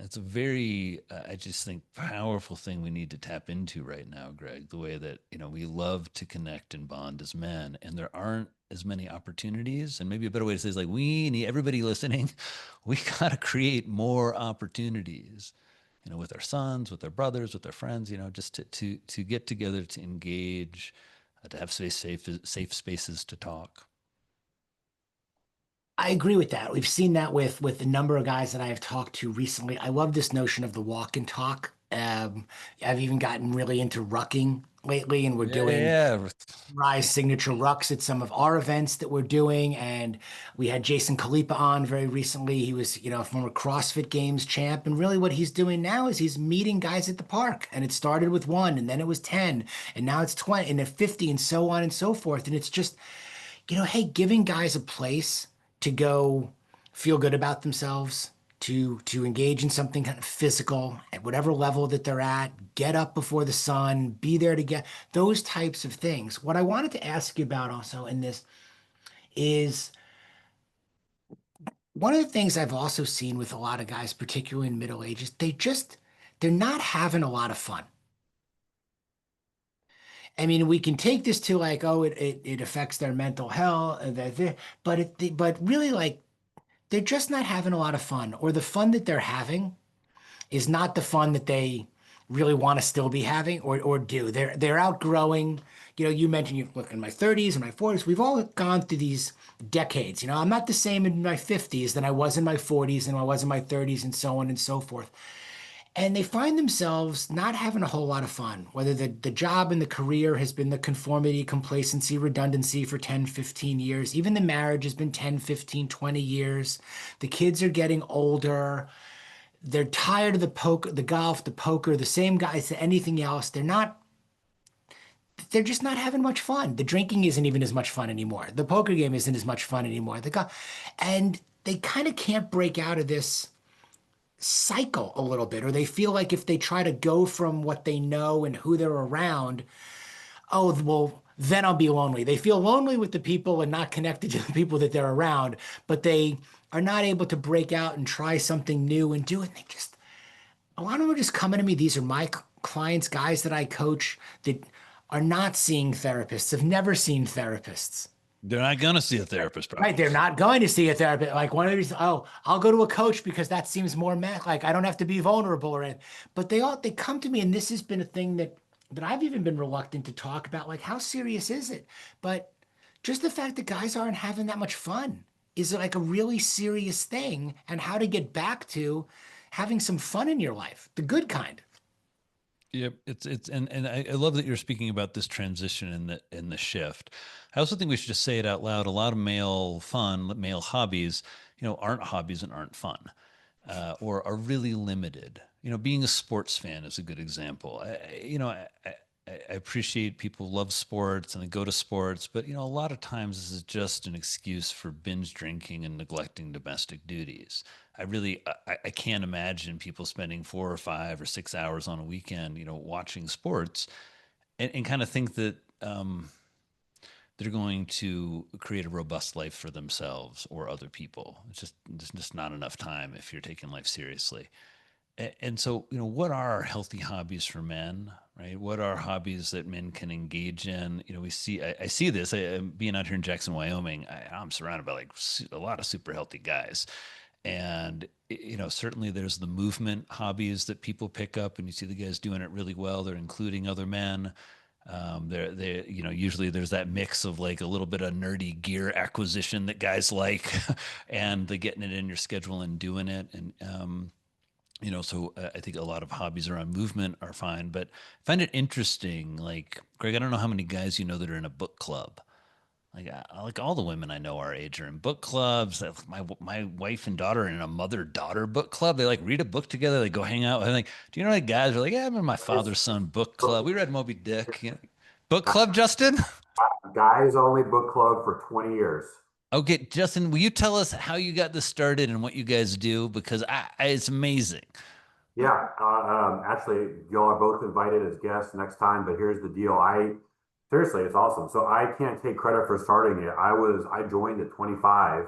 It's a very, I just think, powerful thing we need to tap into right now, Greg. The way that we love to connect and bond as men, and there aren't as many opportunities. And maybe a better way to say is like we need everybody listening. We got to create more opportunities, with our sons, with our brothers, with our friends. Just to get together, to engage, to have safe spaces to talk. I agree with that. We've seen that with a number of guys that I have talked to recently. I love this notion of the walk and talk. I've even gotten really into rucking lately, and we're Yeah, doing yeah, yeah. Rise signature rucks at some of our events that we're doing. And we had Jason Khalipa on very recently. He was, a former CrossFit Games champ. And really what he's doing now is he's meeting guys at the park. And it started with one, and then it was 10, and now it's 20, and then 50, and so on and so forth. And it's just, hey, giving guys a place to go feel good about themselves, to engage in something kind of physical at whatever level that they're at, get up before the sun, be there to get those types of things. What I wanted to ask you about also in this is one of the things I've also seen with a lot of guys, particularly in middle ages, they're not having a lot of fun. I mean, we can take this to like, oh, it affects their mental health, but really like they're just not having a lot of fun, or the fun that they're having is not the fun that they really want to still be having or do. They're outgrowing, you mentioned you look in my 30s and my 40s, we've all gone through these decades. I'm not the same in my 50s than I was in my 40s and I was in my 30s and so on and so forth. And they find themselves not having a whole lot of fun, whether the job and the career has been the conformity, complacency, redundancy for 10, 15 years. Even the marriage has been 10, 15, 20 years. The kids are getting older. They're tired of the poker, the golf, the poker, the same guys to anything else. They're just not having much fun. The drinking isn't even as much fun anymore. The poker game isn't as much fun anymore. And they kind of can't break out of this cycle a little bit, or they feel like if they try to go from what they know and who they're around, oh, well, then I'll be lonely. They feel lonely with the people and not connected to the people that they're around, but they are not able to break out and try something new and do it. And a lot of them are just coming to me. These are my clients, guys that I coach that are not seeing therapists, have never seen therapists. They're not gonna see a therapist, Right, probably. they're not going to see a therapist. Like one of these, oh, I'll go to a coach because that seems more like I don't have to be vulnerable or anything. But they come to me, and this has been a thing that I've even been reluctant to talk about. Like, how serious is it? But just the fact that guys aren't having that much fun is like a really serious thing, and how to get back to having some fun in your life, the good kind. Yep, it's and I love that you're speaking about this transition in the shift. I also think we should just say it out loud. A lot of male fun, male hobbies, aren't hobbies and aren't fun, or are really limited. Being a sports fan is a good example. I appreciate people love sports and they go to sports, but a lot of times this is just an excuse for binge drinking and neglecting domestic duties. I can't imagine people spending 4 or 5 or 6 hours on a weekend, watching sports and kind of think that they're going to create a robust life for themselves or other people. It's just there's just not enough time if you're taking life seriously. And so, what are healthy hobbies for men, right? What are hobbies that men can engage in? I see this being out here in Jackson, Wyoming. I'm surrounded by like a lot of super healthy guys. And, certainly there's the movement hobbies that people pick up, and you see the guys doing it really well. They're including other men. Usually there's that mix of like a little bit of nerdy gear acquisition that guys like, and the getting it in your schedule and doing it. And, I think a lot of hobbies around movement are fine, but I find it interesting. Like, Greg, I don't know how many guys that are in a book club. Like all the women I know our age are in book clubs. My wife and daughter are in a mother-daughter book club. They like read a book together. They go hang out. I'm like, do you know like guys are like, yeah, I'm in my It's, father son book club. We read Moby Dick. You know? Book club, Justin? guys only book club for 20 years. Okay, Justin, will you tell us how you got this started and what you guys do? Because it's amazing. Yeah, actually, y'all are both invited as guests next time, but here's the deal. Seriously, it's awesome. So I can't take credit for starting it. I joined at 25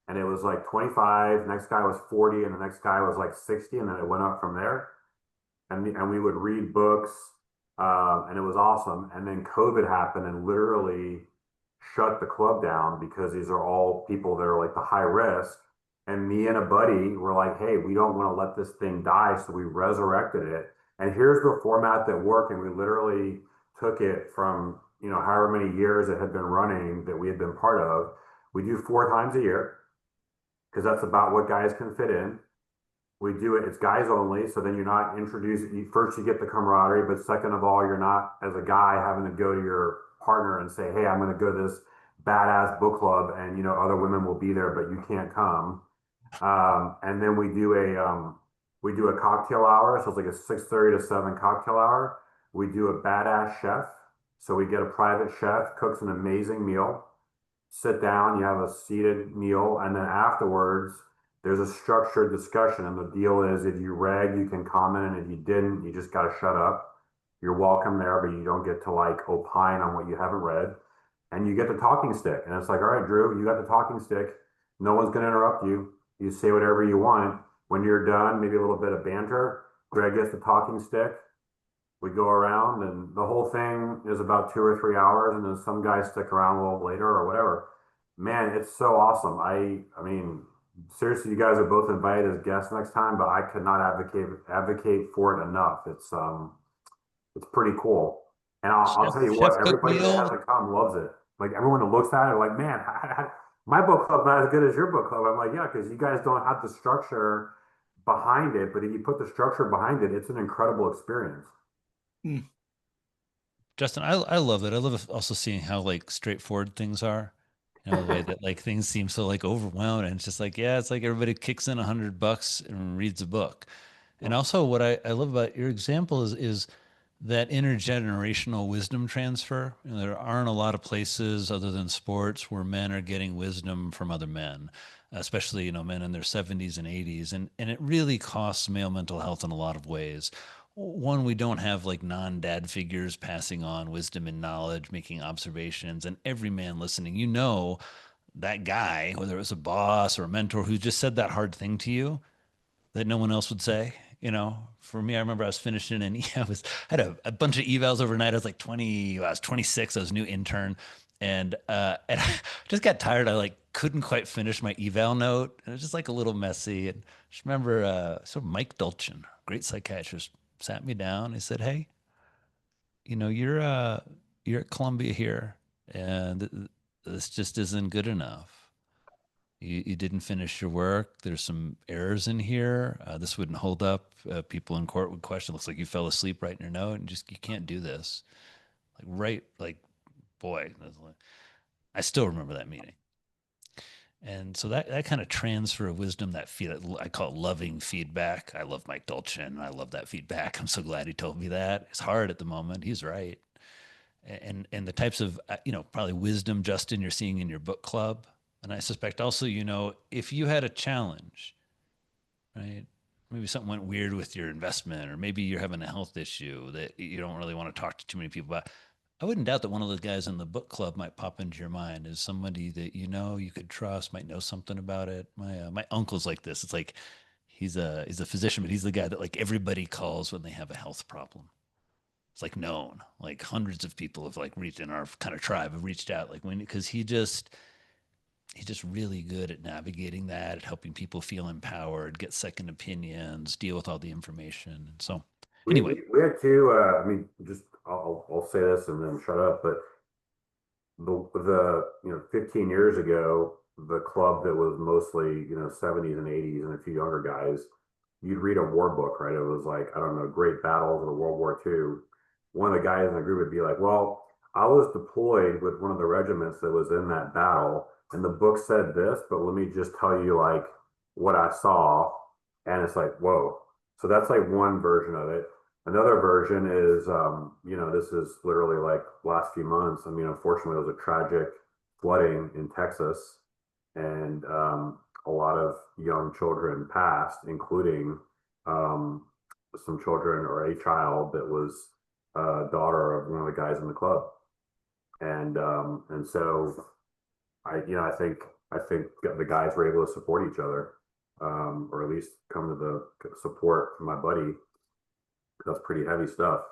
and it was like 25, next guy was 40 and the next guy was like 60 and then it went up from there. And we would read books, and it was awesome. And then COVID happened and literally shut the club down because these are all people that are like the high risk. And me and a buddy were like, hey, we don't want to let this thing die, so we resurrected it. And here's the format that worked. And we literally took it from however many years it had been running that we had been part of. We do 4 times a year because that's about what guys can fit in. We do it, it's guys only. So then you're not introduced, first you get the camaraderie, but second of all, you're not as a guy having to go to your partner and say, hey, I'm going to go to this badass book club and other women will be there, but you can't come. And then we do a cocktail hour. So it's like a 6:30 to 7 cocktail hour. We do a badass chef. So we get a private chef, cooks an amazing meal, sit down, you have a seated meal, and then afterwards, there's a structured discussion. And the deal is if you read, you can comment, and if you didn't, you just got to shut up. You're welcome there, but you don't get to like opine on what you haven't read. And you get the talking stick. And it's like, all right, Drew, you got the talking stick. No one's going to interrupt you. You say whatever you want. When you're done, maybe a little bit of banter. Greg gets the talking stick. We go around, and the whole thing is about 2 or 3 hours, and then some guys stick around a little later or whatever. Man, it's so awesome. I mean, seriously, you guys are both invited as guests next time, but I could not advocate for it enough. It's pretty cool. And I'll Chef tell you chef what, cook everybody that meal. hasn't come loves it. Like everyone that looks at it, like, man, my book club's not as good as your book club. I'm like, yeah, because you guys don't have the structure behind it, but if you put the structure behind it, it's an incredible experience. Mm. Justin, I love it. I love also seeing how like straightforward things are. You know, the way that like things seem so like overwhelmed, and it's just like, yeah, it's like everybody kicks in $100 and reads a book. And Yeah. also what I love about your example is that intergenerational wisdom transfer. You know, there aren't a lot of places other than sports where men are getting wisdom from other men, especially, men in their 70s and 80s. And it really costs male mental health in a lot of ways. One, we don't have like non-dad figures passing on wisdom and knowledge, making observations, and every man listening, that guy, whether it was a boss or a mentor who just said that hard thing to you, that no one else would say. For me, I remember I was finishing and I had a bunch of evals overnight. I was like 20, I was 26. I was a new intern, and I just got tired. I like couldn't quite finish my eval note. It was just like a little messy. And I just remember, Mike Dulchin, great psychiatrist, sat me down. He said, "Hey, you're at Columbia here, and this just isn't good enough. You didn't finish your work. There's some errors in here. This wouldn't hold up. People in court would question. Looks like you fell asleep writing your note, and just you can't do this. Like right, like boy, I still remember that meeting. And so that kind of transfer of wisdom, that feel I call it loving feedback. I love Mike Dolchin. I love that feedback. I'm so glad he told me that. It's hard at the moment. He's right. And the types of probably wisdom, Justin, you're seeing in your book club. And I suspect also, if you had a challenge, right? Maybe something went weird with your investment, or maybe you're having a health issue that you don't really want to talk to too many people about. I wouldn't doubt that one of those guys in the book club might pop into your mind as somebody that you could trust, might know something about it. My uncle's like this. It's like he's a physician, but he's the guy that like everybody calls when they have a health problem. It's like known, like hundreds of people have like reached in our kind of tribe have reached out, like when because he's just really good at navigating that, at helping people feel empowered, get second opinions, deal with all the information. And so, anyway, We had two. I mean, just I'll say this and then shut up. But the 15 years ago, the club that was mostly 70s and 80s and a few younger guys, you'd read a war book, right? It was like I don't know, great battles of World War II. One of the guys in the group would be like, "Well, I was deployed with one of the regiments that was in that battle, and the book said this, but let me just tell you like what I saw, and it's like, whoa. So that's like one version of it. Another version is, this is literally like last few months. I mean, unfortunately, it was a tragic flooding in Texas, and a lot of young children passed, including um, some children or a child that was a daughter of one of the guys in the club. And so I think the guys were able to support each other, or at least come to the support from my buddy. That's pretty heavy stuff.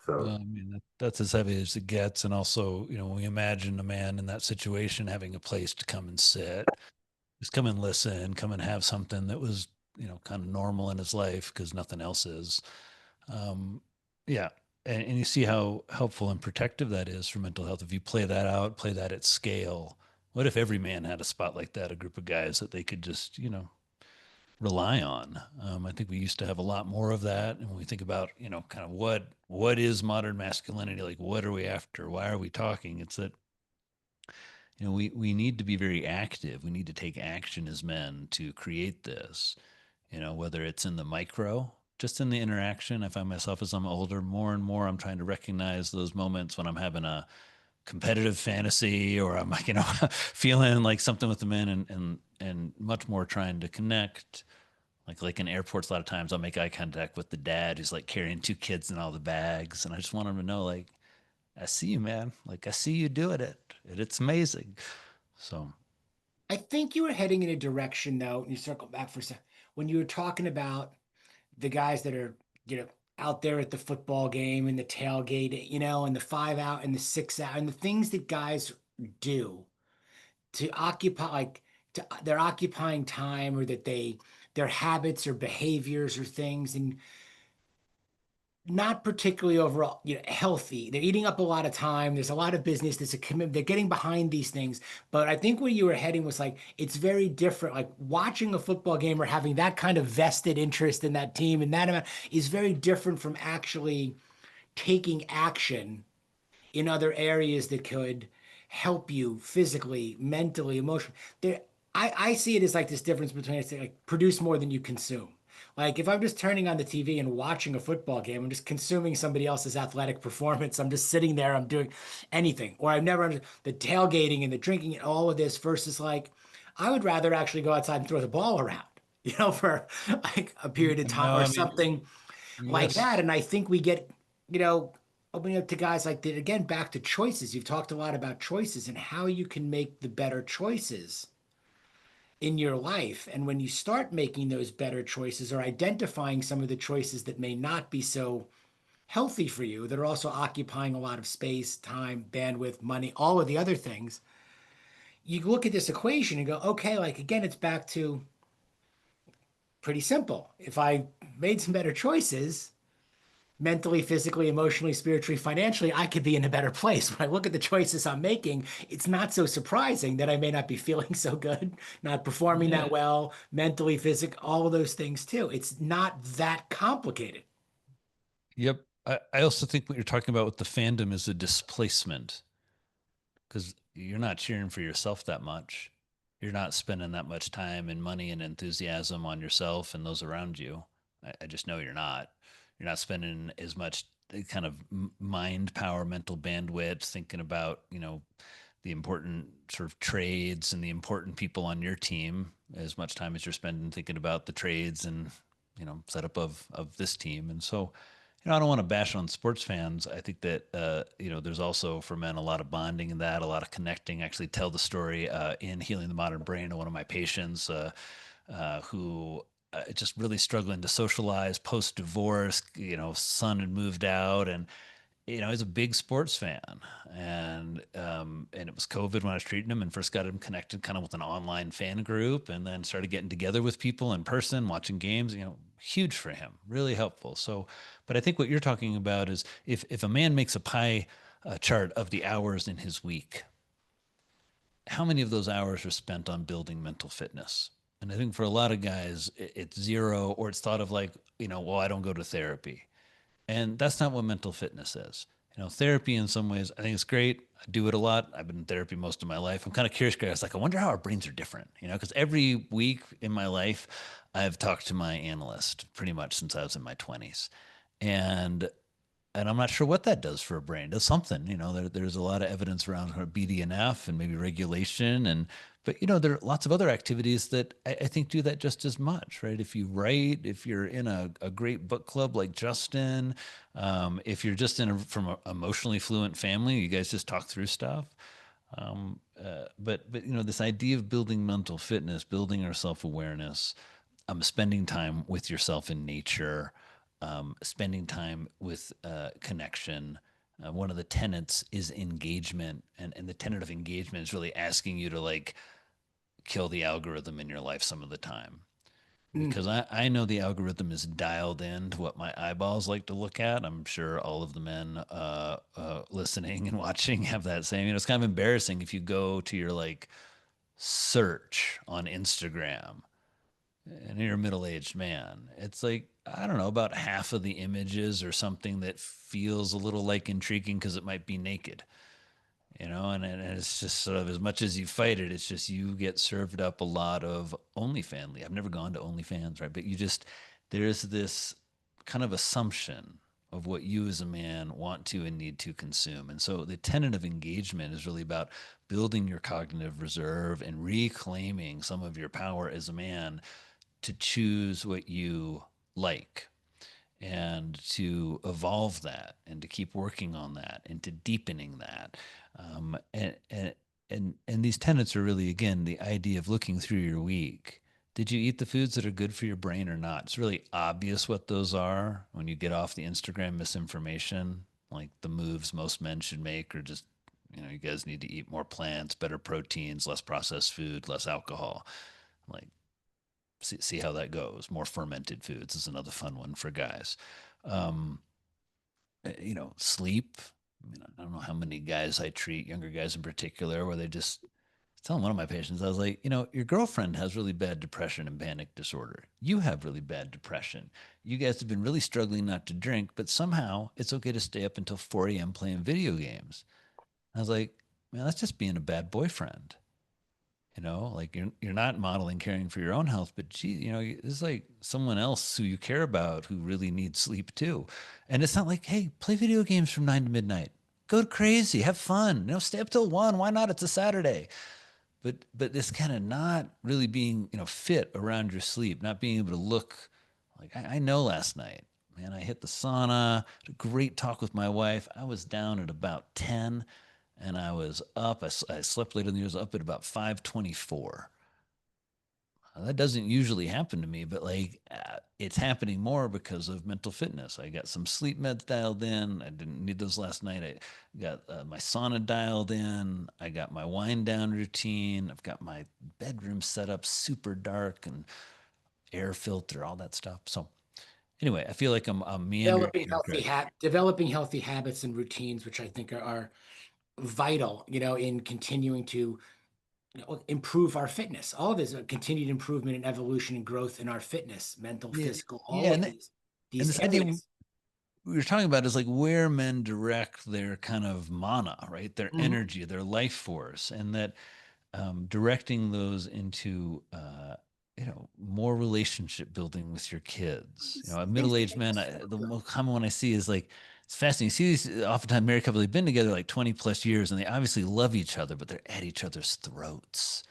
Well, So I mean, that's as heavy as it gets. And also, when we imagine a man in that situation having a place to come and sit, just come and listen, come and have something that was, kind of normal in his life because nothing else is. Um, yeah. And you see how helpful and protective that is for mental health. If you play that out, play that at scale, what if every man had a spot like that, a group of guys that they could just, rely on? I think we used to have a lot more of that. And when we think about, kind of what is modern masculinity, like what are we after? Why are we talking? It's that, we need to be very active. We need to take action as men to create this, whether it's in the micro, just in the interaction. I find myself as I'm older, more and more, I'm trying to recognize those moments when I'm having a competitive fantasy or I'm like, feeling like something with the men and much more trying to connect. Like in airports, a lot of times I'll make eye contact with the dad who's like carrying two kids and all the bags. And I just want him to know, like, I see you, man. Like, I see you doing it. And it's amazing. So, I think you were heading in a direction though, and you circle back for a second when you were talking about the guys that are, you know, out there at the football game and the tailgate, and the 5 out and the 6 out and the things that guys do to occupy they're occupying time or that their habits or behaviors or things and not particularly overall, healthy. They're eating up a lot of time. There's a lot of business. There's a commitment. They're getting behind these things. But I think where you were heading was like, it's very different. Like watching a football game or having that kind of vested interest in that team and that amount is very different from actually taking action in other areas that could help you physically, mentally, emotionally. I see it as like this difference between it's like produce more than you consume. Like if I'm just turning on the TV and watching a football game, I'm just consuming somebody else's athletic performance. I'm just sitting there, I'm doing anything. Or I've never understood the tailgating and the drinking and all of this versus like I would rather actually go outside and throw the ball around, for like a period of time no, or I mean, something like that. yes. And I think we get, you know, opening up to guys like that again, back to choices. You've talked a lot about choices and how you can make the better choices in your life. And when you start making those better choices or identifying some of the choices that may not be so healthy for you, that are also occupying a lot of space, time, bandwidth, money, all of the other things, you look at this equation and go, okay, like again, it's back to pretty simple. If I made some better choices, mentally, physically, emotionally, spiritually, financially, I could be in a better place. When I look at the choices I'm making, it's not so surprising that I may not be feeling so good, not performing that Yeah. well, mentally, physically, all of those things too. It's not that complicated. Yep. I also think what you're talking about with the fandom is a displacement because you're not cheering for yourself that much. You're not spending that much time and money and enthusiasm on yourself and those around you. I just know you're not. You're not spending as much kind of mind power, mental bandwidth thinking about, the important sort of trades and the important people on your team as much time as you're spending thinking about the trades and, setup of this team. And so, I don't want to bash on sports fans. I think that there's also for men a lot of bonding in that, a lot of connecting. I actually tell the story in Healing the Modern Brain of one of my patients who just really struggling to socialize post divorce. Son had moved out, and he's a big sports fan, and it was COVID when I was treating him, and first got him connected kind of with an online fan group, and then started getting together with people in person, watching games. Huge for him, really helpful. So, but I think what you're talking about is if a man makes a pie chart of the hours in his week, how many of those hours are spent on building mental fitness? And I think for a lot of guys, it's zero, or it's thought of like, well, I don't go to therapy. And that's not what mental fitness is. Therapy in some ways, I think it's great. I do it a lot. I've been in therapy most of my life. I'm kind of curious, 'cause I was like, I wonder how our brains are different, because every week in my life, I've talked to my analyst pretty much since I was in my 20s. And I'm not sure what that does for a brain. It does something, there's a lot of evidence around kind of BDNF and maybe regulation. But there are lots of other activities that I think do that just as much, right? If you write, if you're in a great book club like Justin, if you're just from an emotionally fluent family, you guys just talk through stuff. But this idea of building mental fitness, building our self-awareness, spending time with yourself in nature, spending time with connection. One of the tenets is engagement, and the tenet of engagement is really asking you to like kill the algorithm in your life some of the time. Mm. Because I know the algorithm is dialed in to what my eyeballs like to look at. I'm sure all of the men listening and watching have that same. It's kind of embarrassing if you go to your like search on Instagram and you're a middle-aged man. It's like, I don't know, about half of the images or something that feels a little like intriguing because it might be naked, and it's just sort of, as much as you fight it, it's just you get served up a lot of OnlyFans. I've never gone to OnlyFans, right? But there's this kind of assumption of what you as a man want to and need to consume. And so the tenet of engagement is really about building your cognitive reserve and reclaiming some of your power as a man to choose what you like and to evolve that and to keep working on that and to deepening that. And these tenets are really, again, the idea of looking through your week. Did you eat the foods that are good for your brain or not? It's really obvious what those are when you get off the Instagram misinformation, like the moves most men should make, or just, you guys need to eat more plants, better proteins, less processed food, less alcohol. Like, see how that goes. More fermented foods is another fun one for guys. Um, Sleep. I don't know how many guys I treat, younger guys in particular, where they just telling one of my patients, I was like, your girlfriend has really bad depression and panic disorder. You have really bad depression. You guys have been really struggling not to drink, but somehow it's okay to stay up until 4 a.m. playing video games. I was like, man, that's just being a bad boyfriend. Like you're not modeling caring for your own health, but gee, it's like someone else who you care about who really needs sleep too. And it's not like, hey, play video games from 9 to midnight, go crazy, have fun, stay up till 1. Why not? It's a Saturday. But this kind of not really being fit around your sleep, not being able to look like I know last night, man, I hit the sauna, had a great talk with my wife. I was down at about 10 and I was up. I slept late in the years, up at about 5:24. That doesn't usually happen to me, but like it's happening more because of mental fitness. I got some sleep meds dialed in. I didn't need those last night. I got my sauna dialed in. I got my wind down routine. I've got my bedroom set up super dark and air filter, all that stuff. So anyway, I feel like I'm meandering Developing here, Craig. developing healthy habits and routines, which I think are vital, in continuing to improve our fitness. All of this continued improvement and evolution and growth in our fitness, mental, Yeah, physical, yeah, all of and these this idea areas. we were talking about is like where men direct their kind of mana, right? Their Mhm. energy, their life force, and that directing those into more relationship building with your kids. A Things that middle-aged make man, us feel the good. most common one I see is like it's fascinating. You see these oftentimes married couples, they've been together like 20 plus years and they obviously love each other, but they're at each other's throats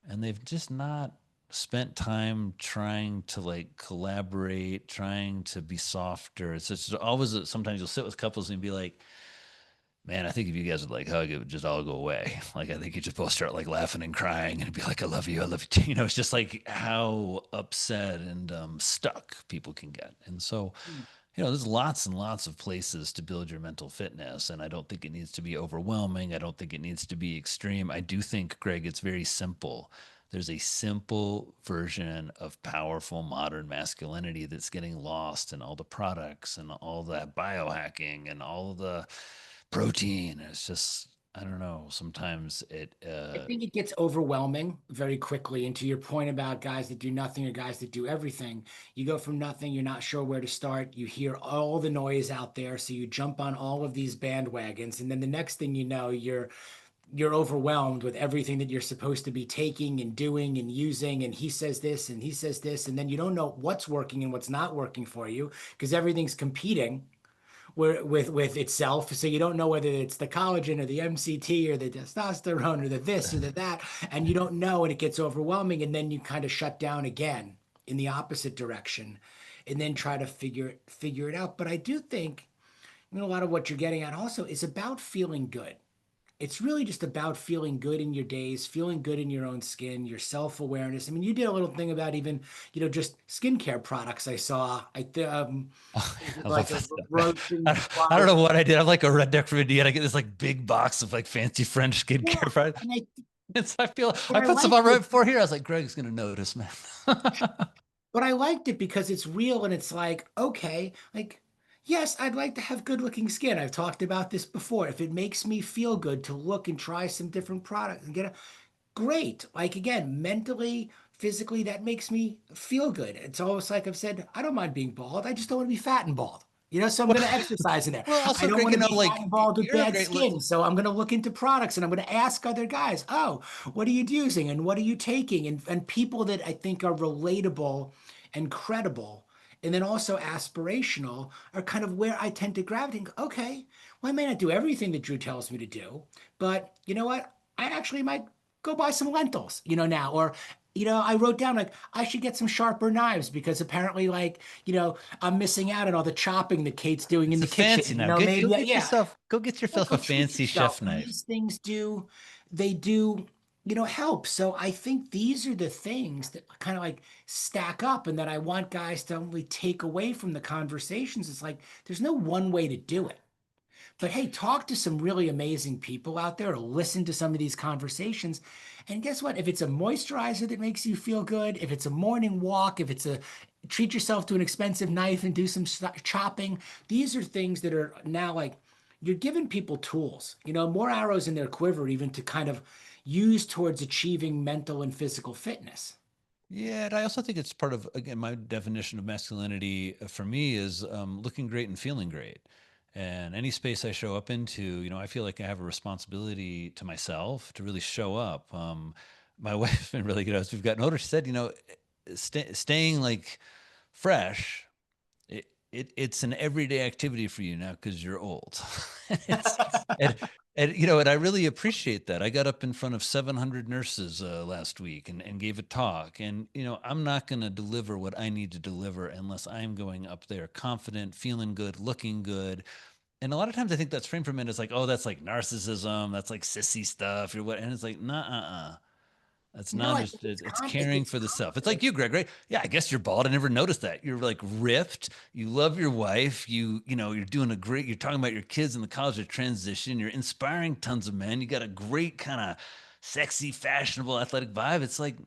and they've just not spent time trying to like collaborate, trying to be softer. It's just always sometimes you'll sit with couples and be like, man, I think if you guys would like hug, it would just all go away. Like I think you just both start like laughing and crying and be like, I love you, I love you too. It's just like how upset and stuck people can get. And so, there's lots and lots of places to build your mental fitness. And I don't think it needs to be overwhelming. I don't think it needs to be extreme. I do think, Greg, it's very simple. There's a simple version of powerful modern masculinity that's getting lost in all the products and all that biohacking and all the protein. It's just I don't know. Sometimes it, I think it gets overwhelming very quickly. And to your point about guys that do nothing or guys that do everything, you go from nothing, you're not sure where to start. You hear all the noise out there, so you jump on all of these bandwagons, and then the next thing you know, you're overwhelmed with everything that you're supposed to be taking and doing and using. And he says this and he says this, and then you don't know what's working and what's not working for you because everything's competing with itself. So you don't know whether it's the collagen or the MCT or the testosterone or the this or the that, and you don't know, and it gets overwhelming, and then you kind of shut down again in the opposite direction, and then try to figure it out. But I do think, a lot of what you're getting at also is about feeling good. It's really just about feeling good in your days, feeling good in your own skin, your self-awareness. I mean, you did a little thing about even, just skincare products I saw. Was it I love like a that stuff. roasting I don't flower? know what I did. I'm like a redneck from Indiana. I get this like big box of like fancy French Yeah. skincare products. And I And so I feel but I I put some liked on right it. before here. I was like, Greg's gonna notice, man. But I liked it because it's real and it's like, okay, like, yes, I'd like to have good looking skin. I've talked about this before. If it makes me feel good to look and try some different products and get a great. Like again, mentally, physically, that makes me feel good. It's almost like I've said, I don't mind being bald. I just don't want to be fat and bald. So I'm Well, going to exercise in there. well, I also, don't Greg, want to be fat like and bald with you're a bad great look. skin. So I'm going to look into products and I'm going to ask other guys, oh, what are you using and what are you taking? And people that I think are relatable and credible and then also aspirational are kind of where I tend to gravitate. Okay, well, I may not do everything that Drew tells me to do, but you know what? I actually might go buy some lentils, now. Or, I wrote down like I should get some sharper knives because apparently, like, I'm missing out on all the chopping that Kate's doing in It's the a fancy kitchen. now. Get Maybe, go get yeah, yourself yeah, a go treat fancy yourself. chef And knife. these things they do, help. So I think these are the things that kind of like stack up and that I want guys to only take away from the conversations. It's like there's no one way to do it. But hey, talk to some really amazing people out there or listen to some of these conversations. And guess what? If it's a moisturizer that makes you feel good, if it's a morning walk, if it's a treat yourself to an expensive knife and do some chopping, these are things that are now like you're giving people tools, more arrows in their quiver, even to kind of use towards achieving mental and physical fitness. Yeah, and I also think it's part of, again, my definition of masculinity for me is looking great and feeling great. And any space I show up into, I feel like I have a responsibility to myself to really show up. My wife's been really good as we've gotten older. She said, staying like fresh, it's an everyday activity for you now because you're old. it's and and I really appreciate that. I got up in front of 700 nurses last week and gave a talk, and I'm not going to deliver what I need to deliver unless I'm going up there confident, feeling good, looking good. And a lot of times I think that's framed for men as like, oh, that's like narcissism, that's like sissy stuff, or what. And it's like, nah, that's No, not I as think it's it's con caring it's for the self. It's like confidence. you, Greg, right? Yeah, I guess you're bald. I never noticed that. You're like ripped. You love your wife. You're doing a great, you're talking about your kids in the college of transition. You're inspiring tons of men. You got a great kind of sexy, fashionable, athletic vibe. It's like,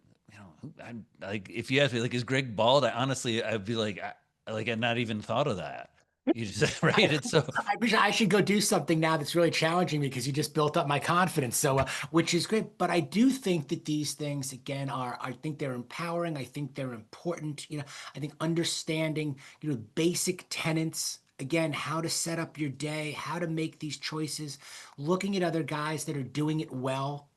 I'm like, if you ask me, like, is Greg bald? I'd be like, I'd not even thought of that. You just, right? I, It's so, I wish I should go do something now that's really challenging me because you just built up my confidence. So, which is great. But I do think that these things, again, I think they're empowering. I think they're important. I think understanding, basic tenets, again, how to set up your day, how to make these choices, looking at other guys that are doing it well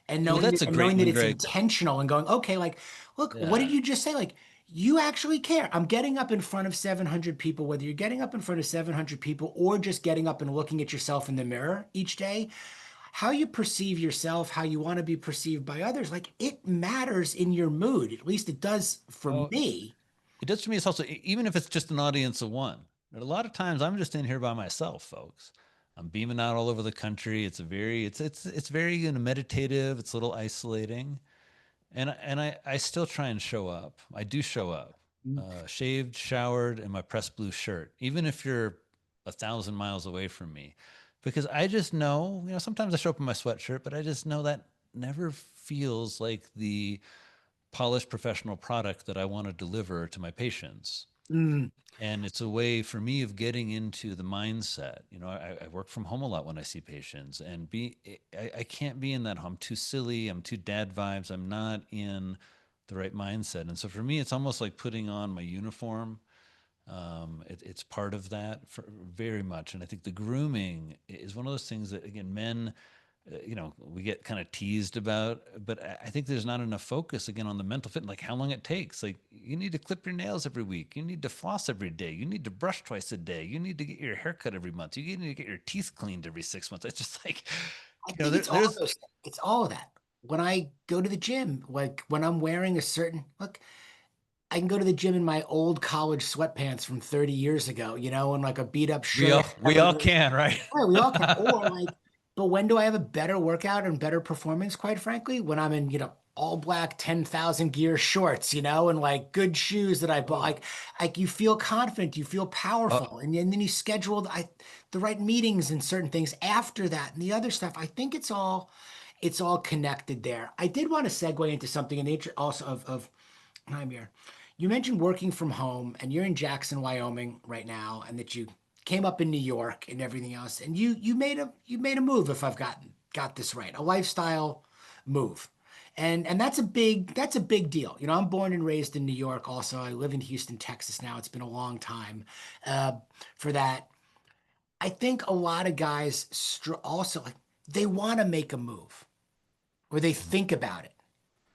and well, knowing that's that a and great knowing that one, it's Greg. intentional and going, okay, like, look, what did Yeah. you just say? Like, you actually care. I'm getting up in front of 700 people, whether you're getting up in front of 700 people or just getting up and looking at yourself in the mirror each day, how you perceive yourself, how you want to be perceived by others, like it matters in your mood. At least it does for Oh, me. it does for me. It's also, even if it's just an audience of one, a lot of times I'm just in here by myself, folks. I'm beaming out all over the country. It's very, meditative. It's a little isolating. And I still try and show up. I do show up, shaved, showered, and my pressed blue shirt, even if you're 1,000 miles away from me, because I just know, sometimes I show up in my sweatshirt, but I just know that never feels like the polished professional product that I want to deliver to my patients. Mm, And it's a way for me of getting into the mindset. I work from home a lot when I see patients, and I can't be in that. I'm too silly. I'm too dad vibes. I'm not in the right mindset. And so for me, it's almost like putting on my uniform. It's part of that for very much. And I think the grooming is one of those things that, again, men, we get kind of teased about, but I think there's not enough focus again on the mental fit, like how long it takes. Like, you need to clip your nails every week. You need to floss every day. You need to brush twice a day. You need to get your hair cut every month. You need to get your teeth cleaned every 6 months. It's just like, I think it's all there's, those things. It's all of that. When I go to the gym, like when I'm wearing a certain look, I can go to the gym in my old college sweatpants from 30 years ago, and like a beat up we shirt, all, we whatever all it is. can, right? Yeah, we all can. Or like, but when do I have a better workout and better performance, quite frankly? When I'm in, all black 10,000 gear shorts, and like good shoes that I bought. Mm. Like you feel confident, you feel Uh, powerful. And then you schedule the right meetings and certain things after that and the other stuff. I think it's all connected there. I did want to segue into something in the interest also of time here. You mentioned working from home and you're in Jackson, Wyoming right now, and that you came up in New York and everything else. And you made a move, if I've got this right, a lifestyle move. And that's a big deal. I'm born and raised in New York also. I live in Houston, Texas now. It's been a long time uh, for that. I think a lot of guys also like they want to make a move or they think about it.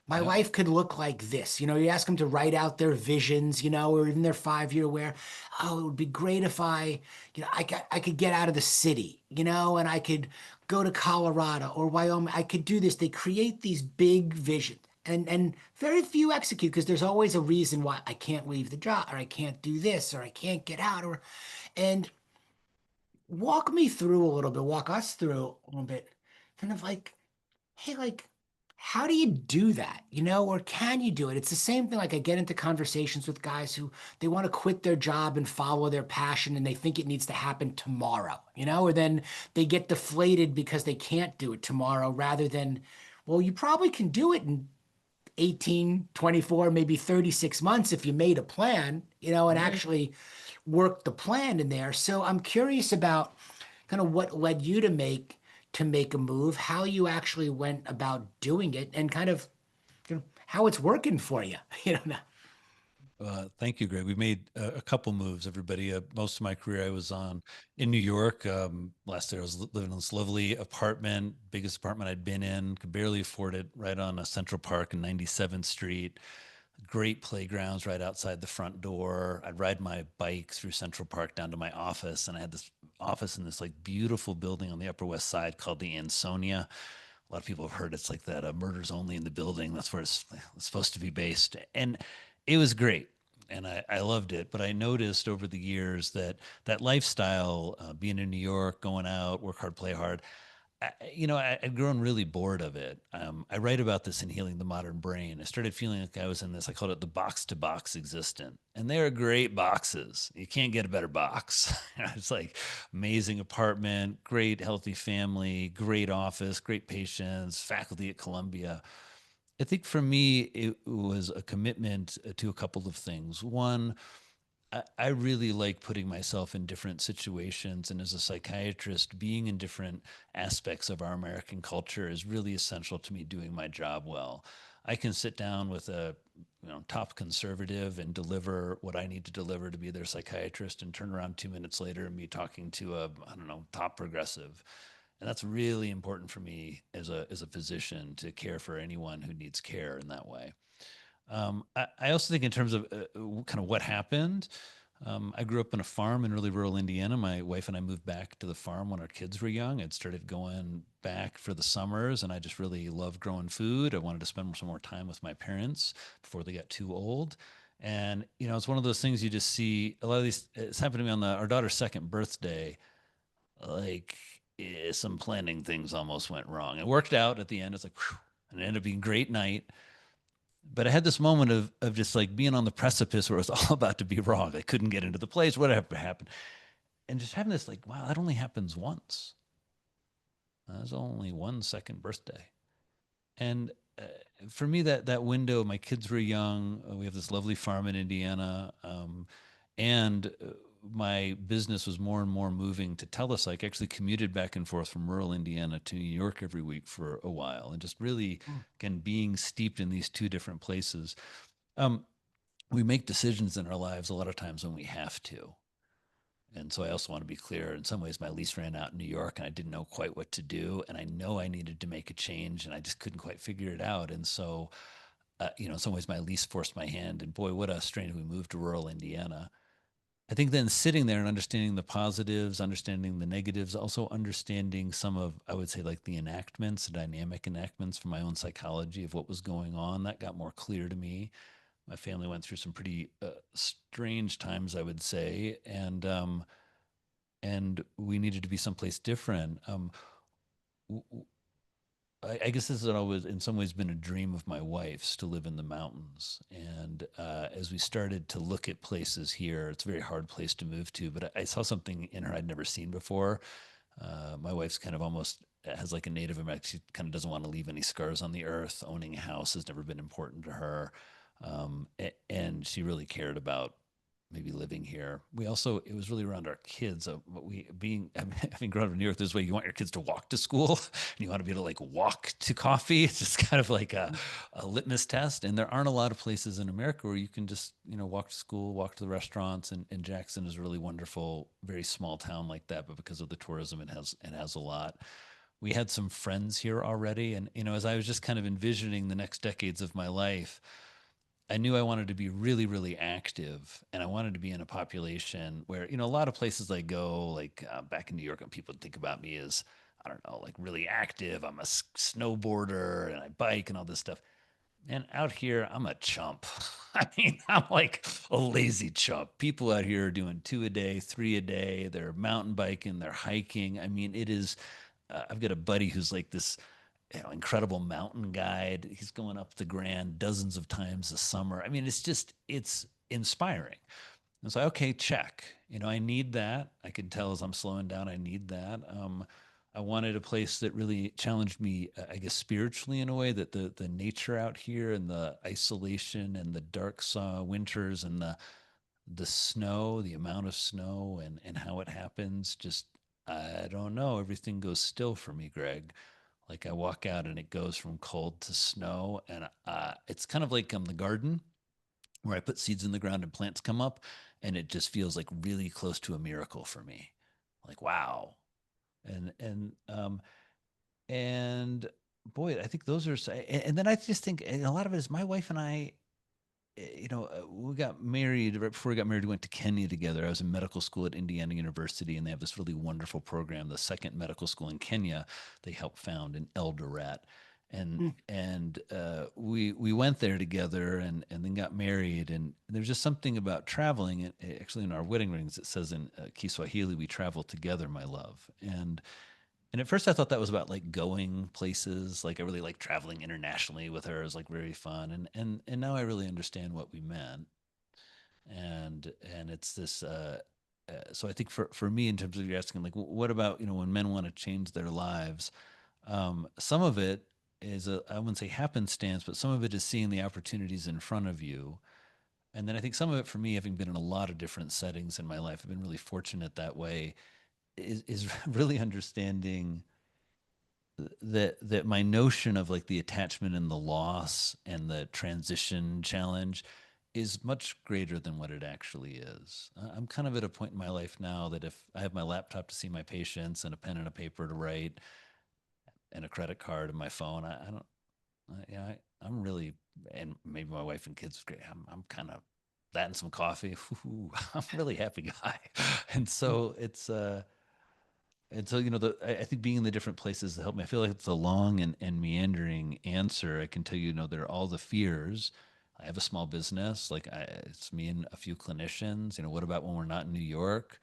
My yeah. life could look like this. You ask them to write out their visions, or in their 5 year where, oh, it would be great if I could get out of the city, and I could go to Colorado or Wyoming. I could do this. They create these big visions. And very few execute because there's always a reason why I can't leave the job or I can't do this or I can't get out and walk me through a little bit, walk us through a little bit, kind of like hey, like, how do you do that? Or can you do it? It's the same thing. Like, I get into conversations with guys who they want to quit their job and follow their passion and they think it needs to happen tomorrow, or then they get deflated because they can't do it tomorrow rather than, well, you probably can do it in 18, 24, maybe 36 months if you made a plan, and Right. actually worked the plan in there. So I'm curious about kind of what led you to make a move, how you actually went about doing it, and kind of how it's working for you. Thank you, Greg. We made a couple moves, everybody. Most of my career I was on in New York. Last year I was living in this lovely apartment, biggest apartment I'd been in, could barely afford it, right on a Central Park and 97th Street. Great playgrounds right outside the front door. I'd ride my bike through Central Park down to my office, and I had this office in this like beautiful building on the Upper West Side called the Ansonia. A lot of people have heard it's like that, murders only in the building. That's where it's supposed to be based. And it was great. And I loved it. But I noticed over the years that that lifestyle, being in New York, going out, work hard, play hard, I'd grown really bored of it. I write about this in Healing the Modern Brain. I started feeling like I was in this, I called it the box to box existent. And they are great boxes. You can't get a better box. It's like amazing apartment, great healthy family, great office, great patients, faculty at Columbia. I think for me, it was a commitment to a couple of things. One, I really like putting myself in different situations. And as a psychiatrist, being in different aspects of our American culture is really essential to me doing my job well. I can sit down with a top conservative and deliver what I need to deliver to be their psychiatrist and turn around 2 minutes later and be talking to a, I don't know, top progressive. And that's really important for me as a physician to care for anyone who needs care in that way. I also think in terms of kind of what happened. I grew up in a farm in really rural Indiana. My wife and I moved back to the farm when our kids were young. I'd started going back for the summers, and I just really loved growing food. I wanted to spend some more time with my parents before they got too old. And it's one of those things you just see a lot of these. It's happened to me on our daughter's second birthday. Like, some planning things almost went wrong. It worked out at the end. It's like, whew, and it ended up being a great night, but I had this moment of just like being on the precipice where it was all about to be wrong. I couldn't get into the place, whatever happened. And just having this like, wow, that only happens once. That's only one second birthday. And for me, that window, my kids were young. We have this lovely farm in Indiana. And my business was more and more moving to telepsych. I actually commuted back and forth from rural Indiana to New York every week for a while, and just really, Mm. again, being steeped in these two different places. Um, we make decisions in our lives a lot of times when we have to. And so I also want to be clear. In some ways, my lease ran out in New York, and I didn't know quite what to do. And I know I needed to make a change, and I just couldn't quite figure it out. And so, in some ways, my lease forced my hand. And boy, what a strain! We moved to rural Indiana. I think then sitting there and understanding the positives, understanding the negatives, also understanding some of, I would say, like the enactments, the dynamic enactments from my own psychology of what was going on, that got more clear to me. My family went through some pretty strange times, I would say, and we needed to be someplace different. I guess this has always, in some ways, been a dream of my wife's to live in the mountains. And as we started to look at places here, it's a very hard place to move to. But I saw something in her I'd never seen before. My wife's kind of almost has like a Native American. She kind of doesn't want to leave any scars on the earth. Owning a house has never been important to her, and she really cared about maybe living here. We also, it was really around our kids. We being having grown up in New York, this way you want your kids to walk to school, and you want to be able to like walk to coffee. It's just kind of like a litmus test. And there aren't a lot of places in America where you can just walk to school, walk to the restaurants. And Jackson is a really wonderful, very small town like that. But because of the tourism, it has a lot. We had some friends here already, and as I was just kind of envisioning the next decades of my life, I knew I wanted to be really, really active, and I wanted to be in a population where, a lot of places I go, like back in New York, and people think about me as, I don't know, like really active. I'm a snowboarder and I bike and all this stuff. And out here, I'm a chump. I mean, I'm like a lazy chump. People out here are doing 2 a day, 3 a day. They're mountain biking, they're hiking. I mean, it is. I've got a buddy who's like this incredible mountain guide. He's going up the Grand dozens of times a summer. I mean, it's inspiring. It's like, okay, check. I need that. I can tell as I'm slowing down, I need that. I wanted a place that really challenged me, I guess, spiritually in a way that the nature out here and the isolation and the dark winters and the snow, the amount of snow and how it happens, just I don't know. Everything goes still for me, Greg. Like I walk out and it goes from cold to snow, and it's kind of like the garden where I put seeds in the ground and plants come up, and it just feels like really close to a miracle for me. Like wow, and boy, I think those are. And then I just think a lot of it is my wife and I we got married right before we got married. We went to Kenya together. I was in medical school at Indiana University, and they have this really wonderful program, the second medical school in Kenya. They helped found in Eldoret, and Mm. we went there together, and then got married. And there's just something about traveling. Actually, in our wedding rings, it says in Kiswahili, "We travel together, my love." And at first I thought that was about like going places. Like I really like traveling internationally with her. It was like very fun. And now I really understand what we meant. And it's this so I think for me, in terms of you're asking like what about, when men want to change their lives, some of it is I wouldn't say happenstance, but some of it is seeing the opportunities in front of you. And then I think some of it for me, having been in a lot of different settings in my life, I've been really fortunate that way, is really understanding that my notion of like the attachment and the loss and the transition challenge is much greater than what it actually is. I'm kind of at a point in my life now that if I have my laptop to see my patients and a pen and a paper to write and a credit card and my phone, I don't, I'm really, and maybe my wife and kids, great. I'm kind of that and some coffee. I'm a really happy guy. And so I think being in the different places helped me. I feel like it's a long and meandering answer. I can tell there are all the fears. I have a small business, it's me and a few clinicians. What about when we're not in New York?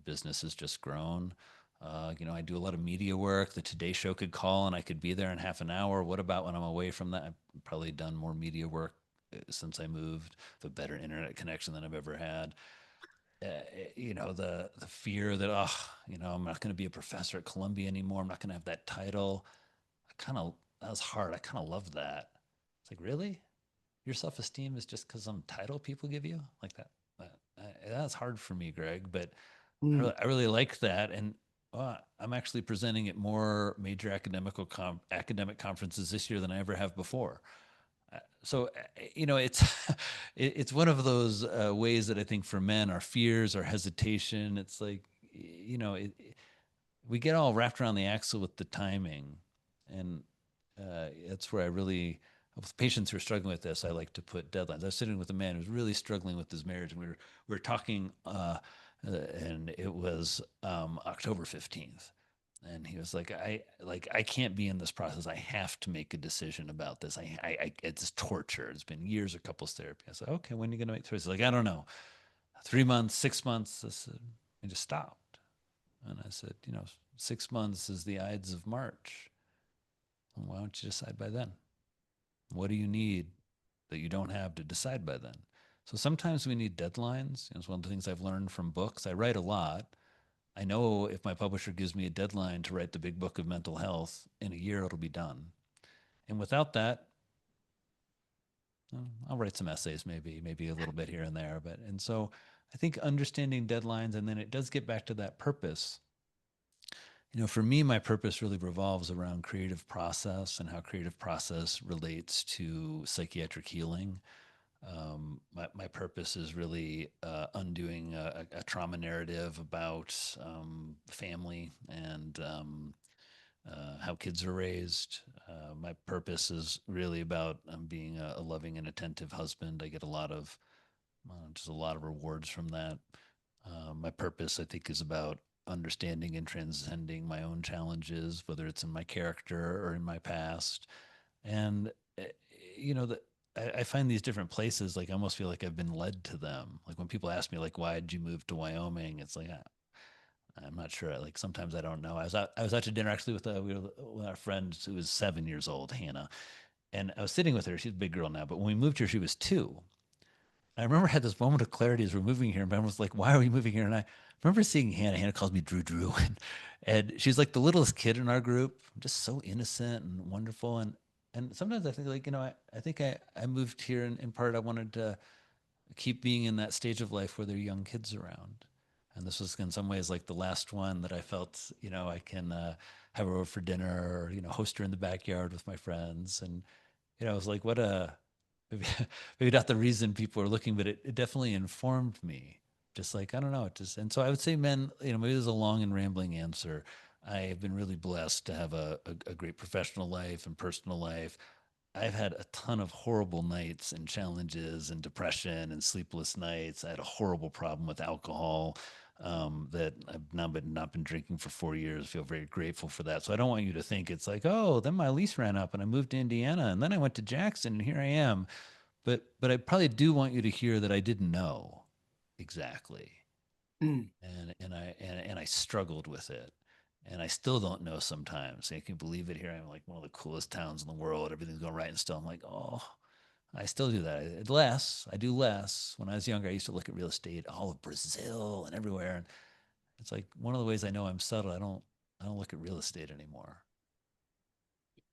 Business has just grown. I do a lot of media work. The Today Show could call and I could be there in half an hour. What about when I'm away from that? I've probably done more media work since I moved, with a better internet connection than I've ever had. The fear that I'm not going to be a professor at Columbia anymore. I'm not going to have that title. That was hard. I kind of love that. It's like, really, your self esteem is just because some title people give you like that. that's hard for me, Greg, but Mm. I really like that. And I'm actually presenting at more major academic conferences this year than I ever have before. It's it's one of those ways that I think for men, our fears, our hesitation, it's like, we get all wrapped around the axle with the timing, and that's where I really, with patients who are struggling with this, I like to put deadlines. I was sitting with a man who's really struggling with his marriage, and we were talking, and it was October 15th, and he was I can't be in this process. I have to make a decision about this. It's torture. It's been years of couples therapy. I said, okay, when are you going to make the choice? He's like, I don't know, 3 months, 6 months. I said, I just stopped, and I said, 6 months is the Ides of March. Well, why don't you decide by then? What do you need that you don't have to decide by then? So sometimes we need deadlines. It's one of the things I've learned from books. I write a lot. I know if my publisher gives me a deadline to write the big book of mental health, in a year it'll be done. And without that, I'll write some essays, maybe a little bit here and there. And so I think understanding deadlines, and then it does get back to that purpose. For me, my purpose really revolves around creative process and how creative process relates to psychiatric healing. My purpose is really undoing a trauma narrative about family and how kids are raised. My purpose is really about being a loving and attentive husband. I get just a lot of rewards from that. My purpose, I think, is about understanding and transcending my own challenges, whether it's in my character or in my past. And, eh, you know, the, I find these different places, like I almost feel like I've been led to them. Like when people ask me, like, why did you move to Wyoming? It's like, I'm not sure. Like sometimes I don't know. I was out to dinner actually with our friend who was 7 years old, Hannah, and I was sitting with her. She's a big girl now, but when we moved here, she was 2. I remember I had this moment of clarity as we're moving here. And Ben was like, "Why are we moving here?" And I remember seeing Hannah. Hannah calls me Drew Drew, and she's like the littlest kid in our group, just so innocent and wonderful. And sometimes I think like I think I moved here in part I wanted to keep being in that stage of life where there are young kids around. And this was in some ways like the last one that I felt I can have her over for dinner or host her in the backyard with my friends. And I was like, what a maybe maybe not the reason people are looking, but it definitely informed me. Just like I don't know, it just and so I would say, men, maybe there's a long and rambling answer. I have been really blessed to have a great professional life and personal life. I've had a ton of horrible nights and challenges and depression and sleepless nights. I had a horrible problem with alcohol that I've not been drinking for 4 years. I feel very grateful for that. So I don't want you to think it's like, oh, then my lease ran up and I moved to Indiana and then I went to Jackson and here I am. But I probably do want you to hear that I didn't know exactly, Mm. and I struggled with it, and I still don't know sometimes. I can believe it here. I'm like one of the coolest towns in the world. Everything's going right, and still I'm like, oh, I still do that. I do less. When I was younger, I used to look at real estate all of Brazil and everywhere, and it's like one of the ways I know I'm settled. I don't look at real estate anymore.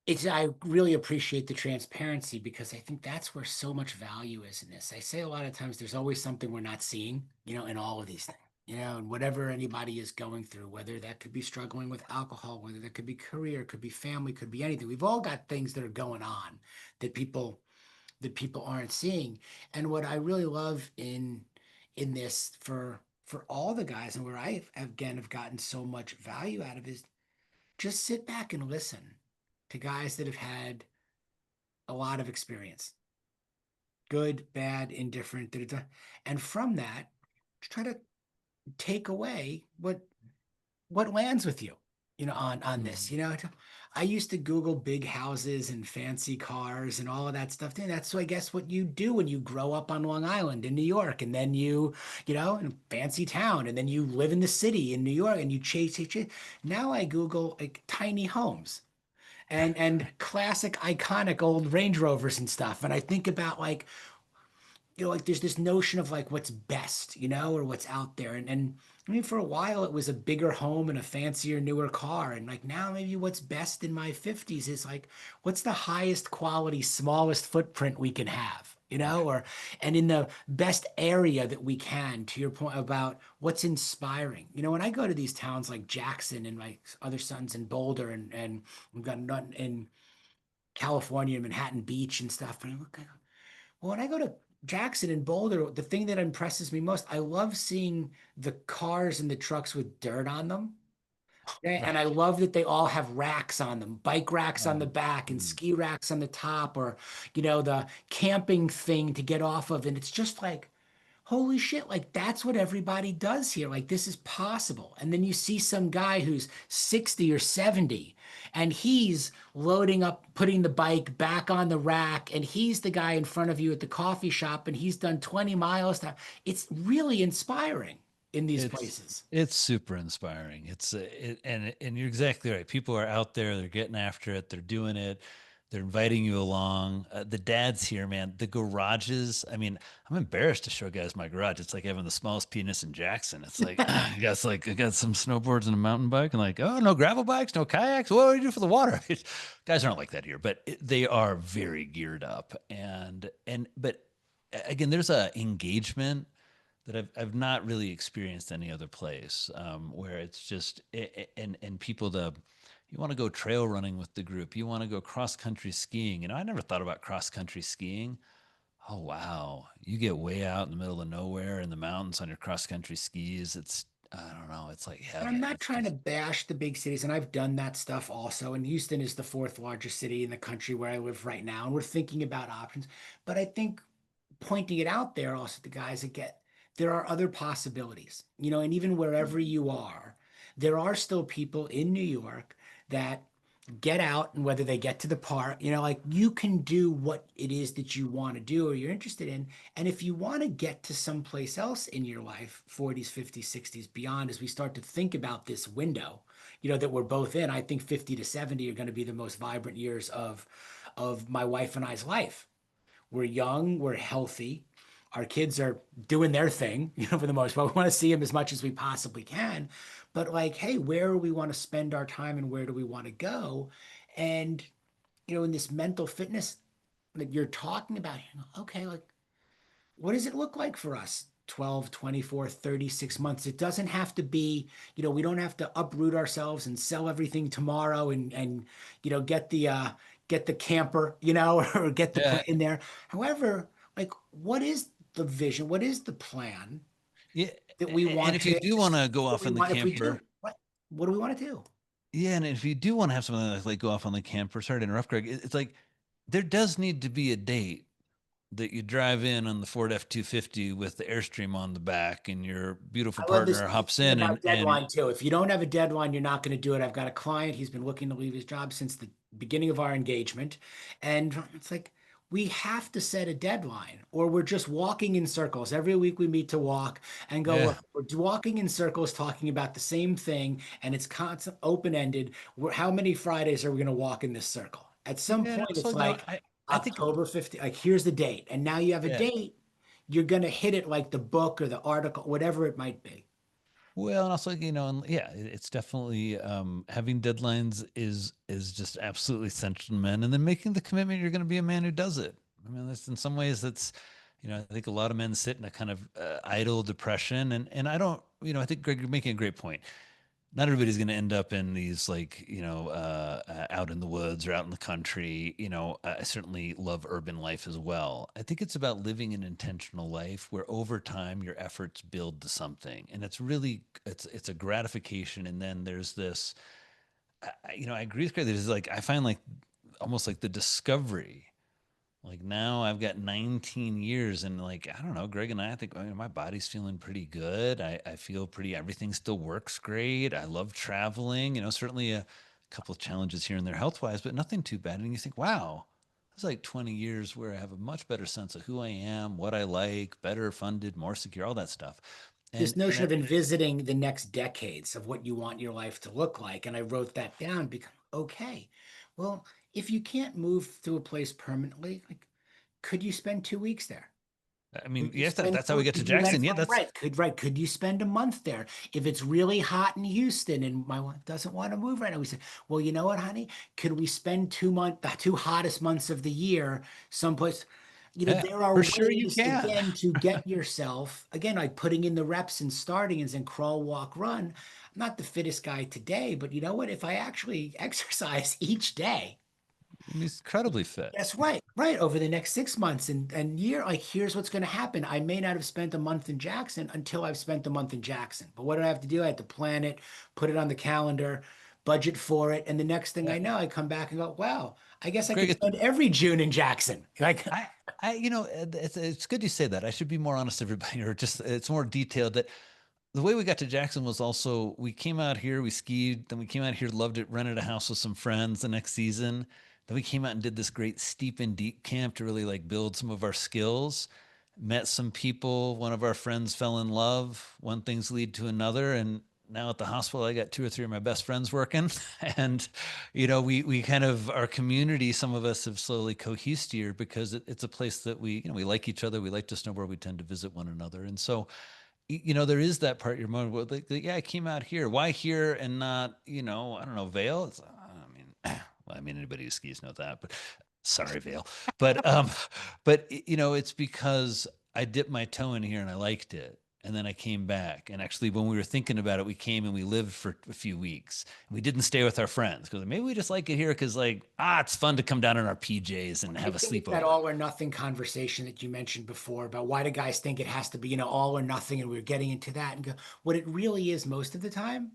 I really appreciate the transparency because I think that's where so much value is in this. I say a lot of times there's always something we're not seeing, in all of these things, and whatever anybody is going through, whether that could be struggling with alcohol, whether that could be career, could be family, could be anything. We've all got things that are going on that people aren't seeing. And what I really love in this for all the guys and where I again have gotten so much value out of is just sit back and listen to guys that have had a lot of experience, good, bad, indifferent, da, da, da. And from that, try to take away what lands with you, on this. Mm. I used to Google big houses and fancy cars and all of that stuff. And that's, so I guess, what you do when you grow up on Long Island in New York, and then in a fancy town, and then you live in the city in New York, and you chase. Now I Google like tiny homes and classic iconic old Range Rovers and stuff. And I think about like, like there's this notion of like what's best, or what's out there. And I mean, for a while it was a bigger home and a fancier, newer car. And like now maybe what's best in my 50s is like, what's the highest quality, smallest footprint we can have, or and in the best area that we can, to your point about what's inspiring. When I go to these towns like Jackson and my other sons in Boulder and we've got nothing in California, Manhattan Beach and stuff. And I look, well, when I go to Jackson and Boulder, the thing that impresses me most, I love seeing the cars and the trucks with dirt on them. Right. And I love that they all have racks on them, bike racks on the back and Mm. ski racks on the top, or, the camping thing to get off of. And it's just like, holy shit, like that's what everybody does here. Like this is possible. And then you see some guy who's 60 or 70 and he's loading up, putting the bike back on the rack, and he's the guy in front of you at the coffee shop and he's done 20 miles now. It's really inspiring in these It's places. it's super inspiring. And you're exactly right. People are out there, they're getting after it, they're doing it, they're inviting you along. The dads here, man, the garages. I mean, I'm embarrassed to show guys my garage. It's like having the smallest penis in Jackson. It's like you guys like I got some snowboards and a mountain bike, and like, oh, no gravel bikes, no kayaks. What do you do for the water? Guys aren't like that here, but they are very geared up. And but again, there's a engagement that I've not really experienced any other place, where it's just and people, the you want to go trail running with the group, you want to go cross country skiing. I never thought about cross country skiing. Oh wow, you get way out in the middle of nowhere in the mountains on your cross country skis. It's, I don't know, it's like And I'm heaven. not It's trying to just bash the big cities, and I've done that stuff also. And Houston is the fourth largest city in the country where I live right now, and we're thinking about options. But I think pointing it out there also to guys that get there are other possibilities, and even wherever you are, there are still people in New York that get out, and whether they get to the park, like you can do what it is that you want to do or you're interested in. And if you want to get to someplace else in your life, 40s, 50s, 60s, beyond, as we start to think about this window, that we're both in, I think 50 to 70 are going to be the most vibrant years of my wife and I's life. We're young, we're healthy. Our kids are doing their thing, for the most part. We want to see them as much as we possibly can. But like, hey, where do we want to spend our time and where do we want to go? And, in this mental fitness that you're talking about, okay, like, what does it look like for us? 12, 24, 36 months. It doesn't have to be, we don't have to uproot ourselves and sell everything tomorrow and get the camper, or get the yeah, plane in there. However, like what is the vision? What is the plan yeah. that we And want if you to do want to go what off we in the want if we do? camper, What do we want to do? yeah, and if you do want to have something like go off on the camper, sorry to interrupt, Greg. It's like there does need to be a date that you drive in on the Ford F-250 with the Airstream on the back, and your beautiful I love this partner hops thing in about and deadline too. If you don't have a deadline, you're not going to do it. I've got a client, he's been looking to leave his job since the beginning of our engagement. And it's like, we have to set a deadline or we're just walking in circles. Every week we meet to walk and go, yeah, look, we're walking in circles talking about the same thing and it's constant open-ended. How many Fridays are we going to walk in this circle? At some and point, also, it's like I think, October 15th, like here's the date. And now you have a yeah. date, you're going to hit it like the book or the article, whatever it might be. Well, and also, and yeah, it's definitely, having deadlines is just absolutely essential to men, and then making the commitment you're going to be a man who does it. I mean, that's in some ways that's, I think a lot of men sit in a kind of idle depression, and I don't, I think Greg, you're making a great point. Not everybody's going to end up in these like out in the woods or out in the country. I certainly love urban life as well. I think it's about living an intentional life where over time your efforts build to something, and it's really it's a gratification. And then there's this, I agree with Craig. There's like I find like almost like the discovery, like now I've got 19 years, and like I don't know, Greg and I think, my body's feeling pretty good. I feel pretty, everything still works great. I love traveling, certainly a couple of challenges here and there health wise, but nothing too bad. And you think, wow, it's like 20 years where I have a much better sense of who I am, what I like, better funded, more secure, all that stuff. This And notion I, of envisioning the next decades of what you want your life to look like. And I wrote that down because, okay, well, if you can't move to a place permanently, like, could you spend 2 weeks there? I mean, Could you yes, spend that's how we get to could you rent Jackson. Yeah, from that's rent? Could you spend a month there? If it's really hot in Houston and my wife doesn't want to move right now, we said, well, you know what, honey? Could we spend 2 months, the two hottest months of the year, someplace? There are For sure you ways, can. again, to get yourself, again, like putting in the reps and starting and saying crawl, walk, run. I'm not the fittest guy today, but you know what? If I actually exercise each day, He's incredibly fit. that's right, right, over the next 6 months and year, like here's what's going to happen. I may not have spent a month in Jackson until I've spent a month in Jackson. But what do I have to do? I have to plan it, put it on the calendar, budget for it, and the next thing Yeah. I know, I come back and go, wow, I guess I Greg, could spend every June in Jackson. Like, I, it's good you say that. I should be more honest, everybody, or just it's more detailed. That the way we got to Jackson was also we came out here, we skied, then we came out here, loved it, rented a house with some friends the next season. Then we came out and did this great steep and deep camp to really like build some of our skills. Met some people. One of our friends fell in love. One thing's lead to another, and now at the hospital, I got two or three of my best friends working, and we kind of our community. Some of us have slowly cohesed here because it's a place that we like each other. We like to know where we tend to visit one another, and so there is that part of your mind where like, yeah, I came out here. Why here and not, I don't know, Vale? I mean, well, I mean, anybody who skis knows that, but sorry, Vale. But it's because I dipped my toe in here and I liked it. And then I came back. And actually, when we were thinking about it, we came and we lived for a few weeks. We didn't stay with our friends because maybe we just like it here because, like, it's fun to come down in our PJs and I have a think it's that sleepover. all or nothing conversation that you mentioned before about why do guys think it has to be, all or nothing, and we're getting into that and go, what it really is most of the time,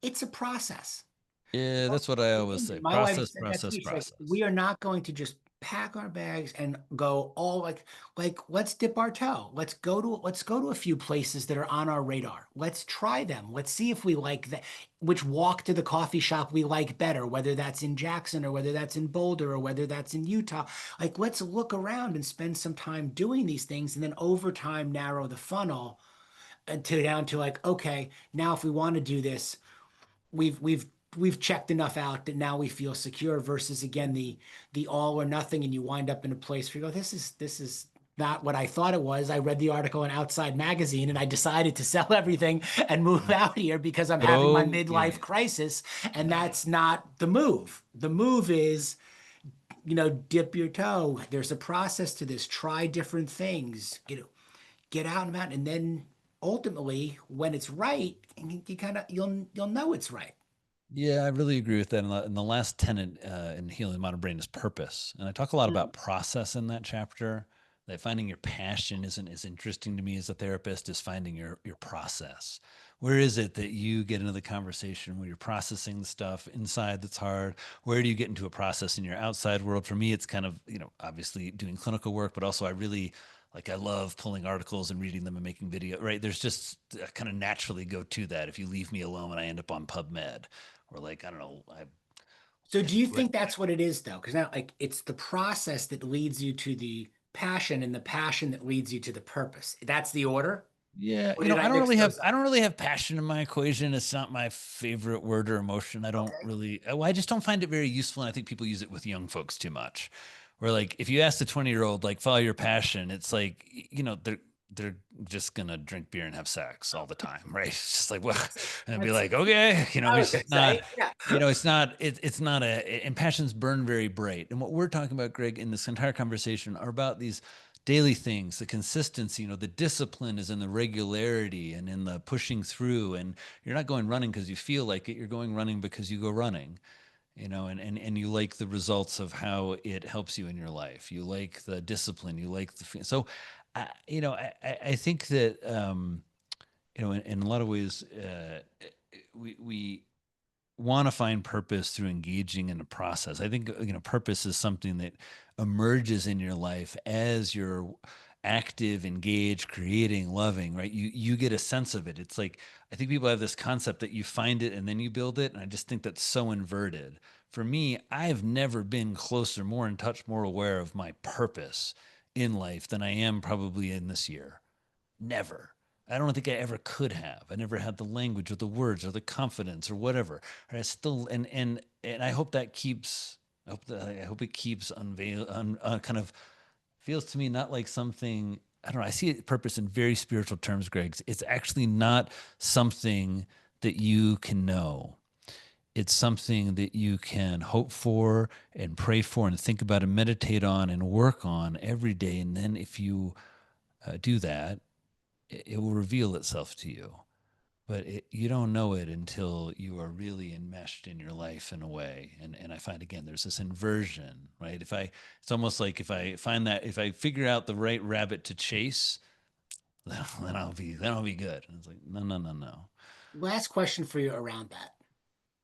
it's a process. Yeah, that's what I always say. My wife Process, said that to process, me. She's like, process. we are not going to just pack our bags and go all like let's dip our toe. Let's go to a few places that are on our radar. Let's try them. Let's see if we like that, which walk to the coffee shop we like better, whether that's in Jackson or whether that's in Boulder or whether that's in Utah. Like let's look around and spend some time doing these things and then over time narrow the funnel until down to like, okay, now if we want to do this, we've checked enough out that now we feel secure versus again the all or nothing and you wind up in a place where you go this is not what I thought it was. I read the article in Outside Magazine and I decided to sell everything and move out here because I'm having my Oh, yeah. midlife crisis and Yeah. that's not the move. The move is dip your toe. There's a process to this. Try different things. Get out and about and then ultimately when it's right you kind of you'll know it's right. Yeah, I really agree with that. And the last tenet in healing the modern brain is purpose. And I talk a lot about process in that chapter. That finding your passion isn't as interesting to me as a therapist as finding your process. Where is it that you get into the conversation where you're processing the stuff inside that's hard? Where do you get into a process in your outside world? For me, it's kind of, obviously doing clinical work, but also I really like I love pulling articles and reading them and making video, right? There's just I kind of naturally go to that. If you leave me alone, I end up on PubMed or like I don't know. So do you Right. think that's what it is though? Because now like it's the process that leads you to the passion and the passion that leads you to the purpose. That's the order? Yeah, Or did I I don't mix really have those I up? don't really have passion in my equation. It's not my favorite word or emotion. I don't Okay. really well, I just don't find it very useful. And I think people use it with young folks too much. Where like if you ask the 20-year-old like follow your passion, it's like they're just gonna drink beer and have sex all the time, right? It's just like well, and be That's like, okay, I was it's gonna just not, say, yeah. it's not and passions burn very bright. And what we're talking about, Greg, in this entire conversation are about these daily things, the consistency, the discipline is in the regularity and in the pushing through. And you're not going running because you feel like it, you're going running because you go running, and you like the results of how it helps you in your life. You like the discipline, you like so, I think that, in a lot of ways, we want to find purpose through engaging in a process. I think purpose is something that emerges in your life as you're active, engaged, creating, loving, right? You get a sense of it. It's like I think people have this concept that you find it and then you build it, and I just think that's so inverted. For me, I've never been closer, more in touch, more aware of my purpose in life than I am probably in this year. Never. I don't think I ever could have. I never had the language or the words or the confidence or whatever. And I still and I hope that keeps. I hope it keeps kind of feels to me not like something. I don't know. I see purpose in very spiritual terms, Greg. It's actually not something that you can know. it's something that you can hope for and pray for and think about and meditate on and work on every day. And then if you do that, it will reveal itself to you. But you don't know it until you are really enmeshed in your life in a way. And I find again, there's this inversion, right? It's almost like if I figure out the right rabbit to chase, then I'll be good. And it's like, no, no, no, no. Last question for you around that.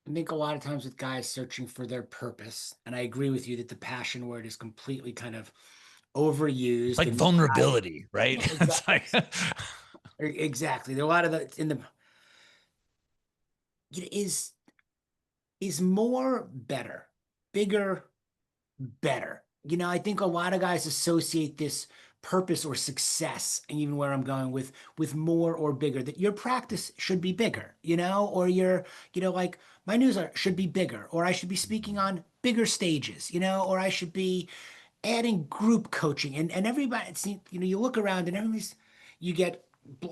I think a lot of times with guys searching for their purpose, and I agree with you that the passion word is completely kind of It's overused like and vulnerability, right? It's exactly, like, exactly. There are a lot of the in the is more better, bigger, better. I think a lot of guys associate this purpose or success, and even where I'm going with more or bigger, that your practice should be bigger, or your, like my newsletter should be bigger, or I should be speaking on bigger stages, or I should be adding group coaching and everybody it seems, you look around and everybody's you get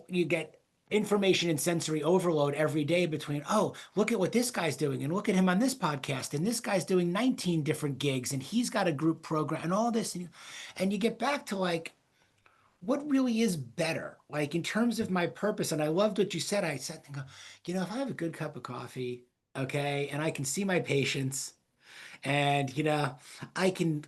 you get information and sensory overload every day between, oh, look at what this guy's doing and look at him on this podcast and this guy's doing 19 different gigs and he's got a group program and all this, and you get back to like what really is better, like in terms of my purpose. And I loved what you said. I said, if I have a good cup of coffee, okay, and I can see my patients, and I can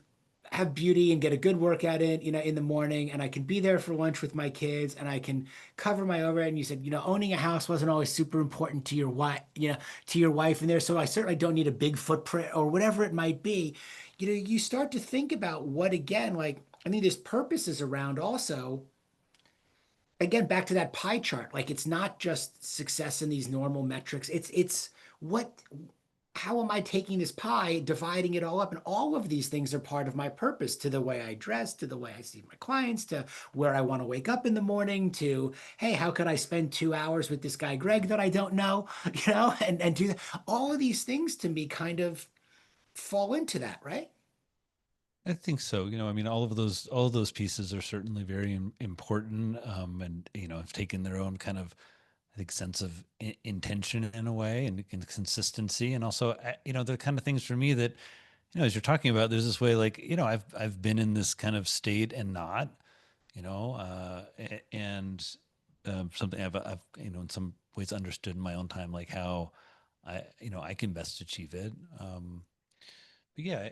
have beauty and get a good workout in the morning, and I can be there for lunch with my kids, and I can cover my overhead. And you said, owning a house wasn't always super important to your wife, and there, so I certainly don't need a big footprint or whatever it might be. You start to think about what, again, like, I mean, there's purposes around also, again, back to that pie chart. Like, it's not just success in these normal metrics. It's what, how am I taking this pie, dividing it all up? And all of these things are part of my purpose, to the way I dress, to the way I see my clients, to where I want to wake up in the morning, to, hey, how could I spend 2 hours with this guy, Greg, that I don't know, and do that. All of these things to me kind of fall into that, right? I think so. I mean, all of those pieces are certainly very important, and have taken their own kind of, I think, sense of intention in a way, and consistency, and also, the kind of things for me that, as you're talking about, there's this way, like, I've been in this kind of state and not, and something I've, in some ways understood in my own time, like how I can best achieve it. But yeah,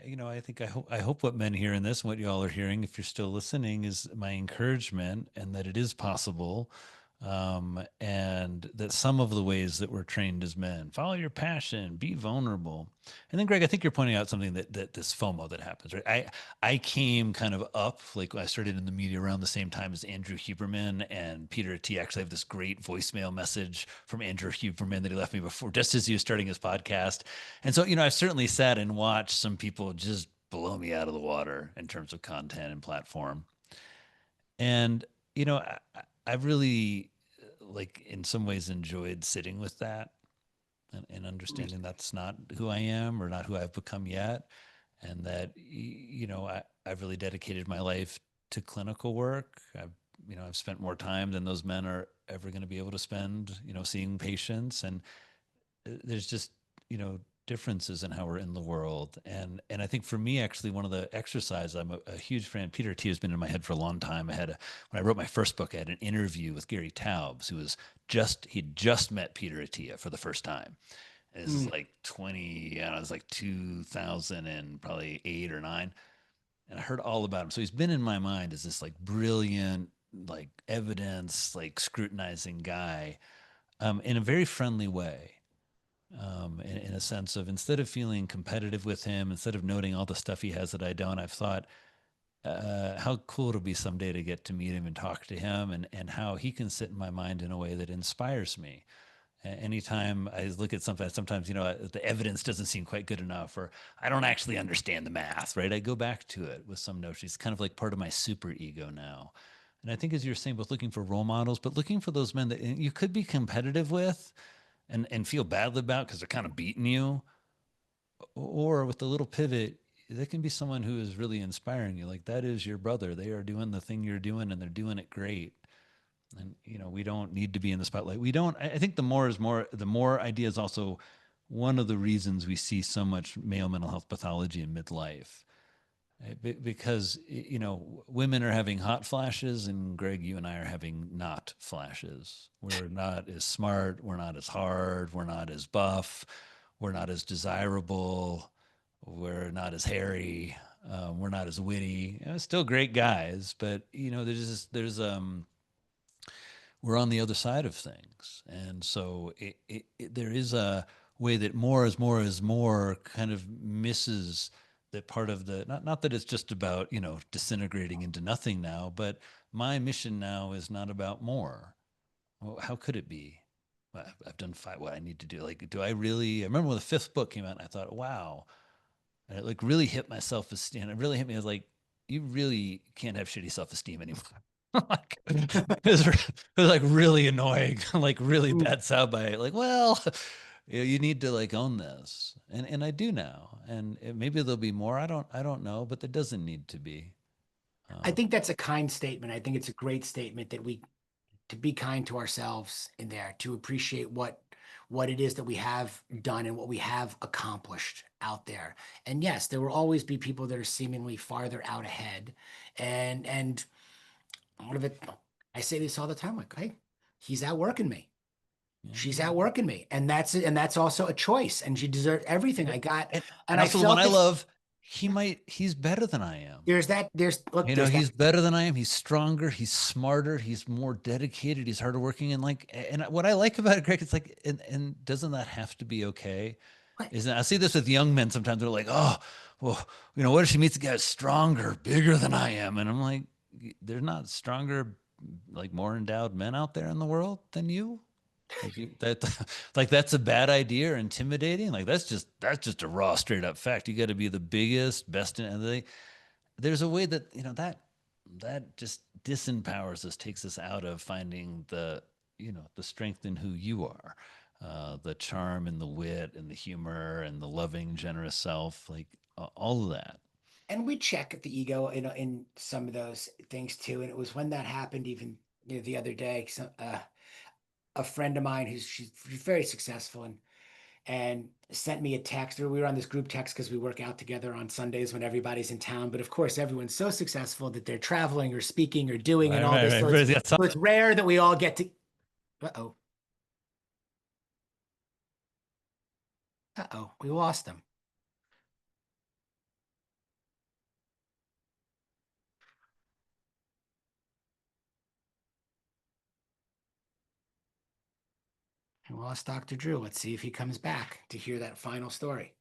I hope what men hear in this and what y'all are hearing, if you're still listening, is my encouragement, and that it is possible. And that some of the ways that we're trained as men, follow your passion, be vulnerable. And then, Greg, I think you're pointing out something that this FOMO that happens, right? I came kind of up, like I started in the media around the same time as Andrew Huberman and Peter T. Actually, I have this great voicemail message from Andrew Huberman that he left me before, just as he was starting his podcast. And so, I've certainly sat and watched some people just blow me out of the water in terms of content and platform. And, I've really, like, in some ways enjoyed sitting with that, and understanding that's not who I am, or not who I've become yet. And that, I've really dedicated my life to clinical work. I've spent more time than those men are ever going to be able to spend, seeing patients. And there's just, differences in how we're in the world. And I think for me, actually, one of the exercises, I'm a huge fan. Peter T has been in my head for a long time. When I wrote my first book, I had an interview with Gary Taubes, who was he'd just met Peter Attia for the first time. And this is Mm. like 20, I don't know, it was like 2000 and probably 8 or 9. And I heard all about him. So he's been in my mind as this like brilliant, like evidence, like scrutinizing guy, in a very friendly way, in a sense of, instead of feeling competitive with him, instead of noting all the stuff he has that I don't, I've thought, how cool it'll be someday to get to meet him and talk to him, and how he can sit in my mind in a way that inspires me. Anytime I look at something, sometimes, the evidence doesn't seem quite good enough, or I don't actually understand the math, right? I go back to it with some notion. It's kind of like part of my super ego now. And I think, as you're saying, both looking for role models, but looking for those men that you could be competitive with, and feel badly about because they're kind of beating you, or with a little pivot, they can be someone who is really inspiring you. Like, that is your brother. They are doing the thing you're doing, and they're doing it great. And we don't need to be in the spotlight. We don't. I think the more is more. The more ideas also one of the reasons we see so much male mental health pathology in midlife. Because women are having hot flashes, and Greg, you and I are having not flashes. We're not as smart, we're not as hard, we're not as buff, we're not as desirable, we're not as hairy, we're not as witty. Still great guys, but we're on the other side of things, and so there is a way that more is more is more kind of misses that part of the, not that it's just about disintegrating into nothing now, but my mission now is not about more. Well, how could it be? Well, I've done five. What I need to do? Like, do I really? I remember when the fifth book came out, and I thought, wow, and it like really hit my self esteem. It really hit me. I was like, you really can't have shitty self esteem anymore. Like, it was like really annoying, like really Mm. bad soundbite. Like, well, you need to like own this, and I do now, and maybe there'll be more. I don't know, but there doesn't need to be. I Um, think that's a kind statement. I think it's a great statement that we to be kind to ourselves in there, to appreciate what it is that we have done and what we have accomplished out there. And yes, there will always be people that are seemingly farther out ahead. And one of it, I say this all the time, like, hey, he's outworking me. She's yeah. outworking me. And that's also a choice. And she deserved everything Yeah. I got. And And I also the one felt I it. love, he's better than I am. There's that. He's better than I am. He's stronger. He's smarter. He's more dedicated. He's harder working. And like, and what I like about it, Greg, it's like, and doesn't that have to be okay? Isn't I see this with young men sometimes. They're like, oh, well, what if she meets a guy who's stronger, bigger than I am? And I'm like, there's not stronger, like more endowed men out there in the world than you. Like that, like that's a bad idea or intimidating. Like that's just a raw, straight up fact. You got to be the biggest, best in anything. There's a way that that just disempowers us, takes us out of finding the strength in who you are, the charm and the wit and the humor and the loving, generous self, like all of that. And we check at the ego in some of those things too. And it was when that happened, even the other day, a friend of mine she's very successful and sent me a text. Or we were on this group text because we work out together on Sundays when everybody's in town. But of course, everyone's so successful that they're traveling or speaking or doing and Right, all right, this. right. So Everybody's got it's something. rare that we all get to. Uh-oh. Uh-oh. We lost them. We lost Dr. Drew. Let's see if he comes back to hear that final story.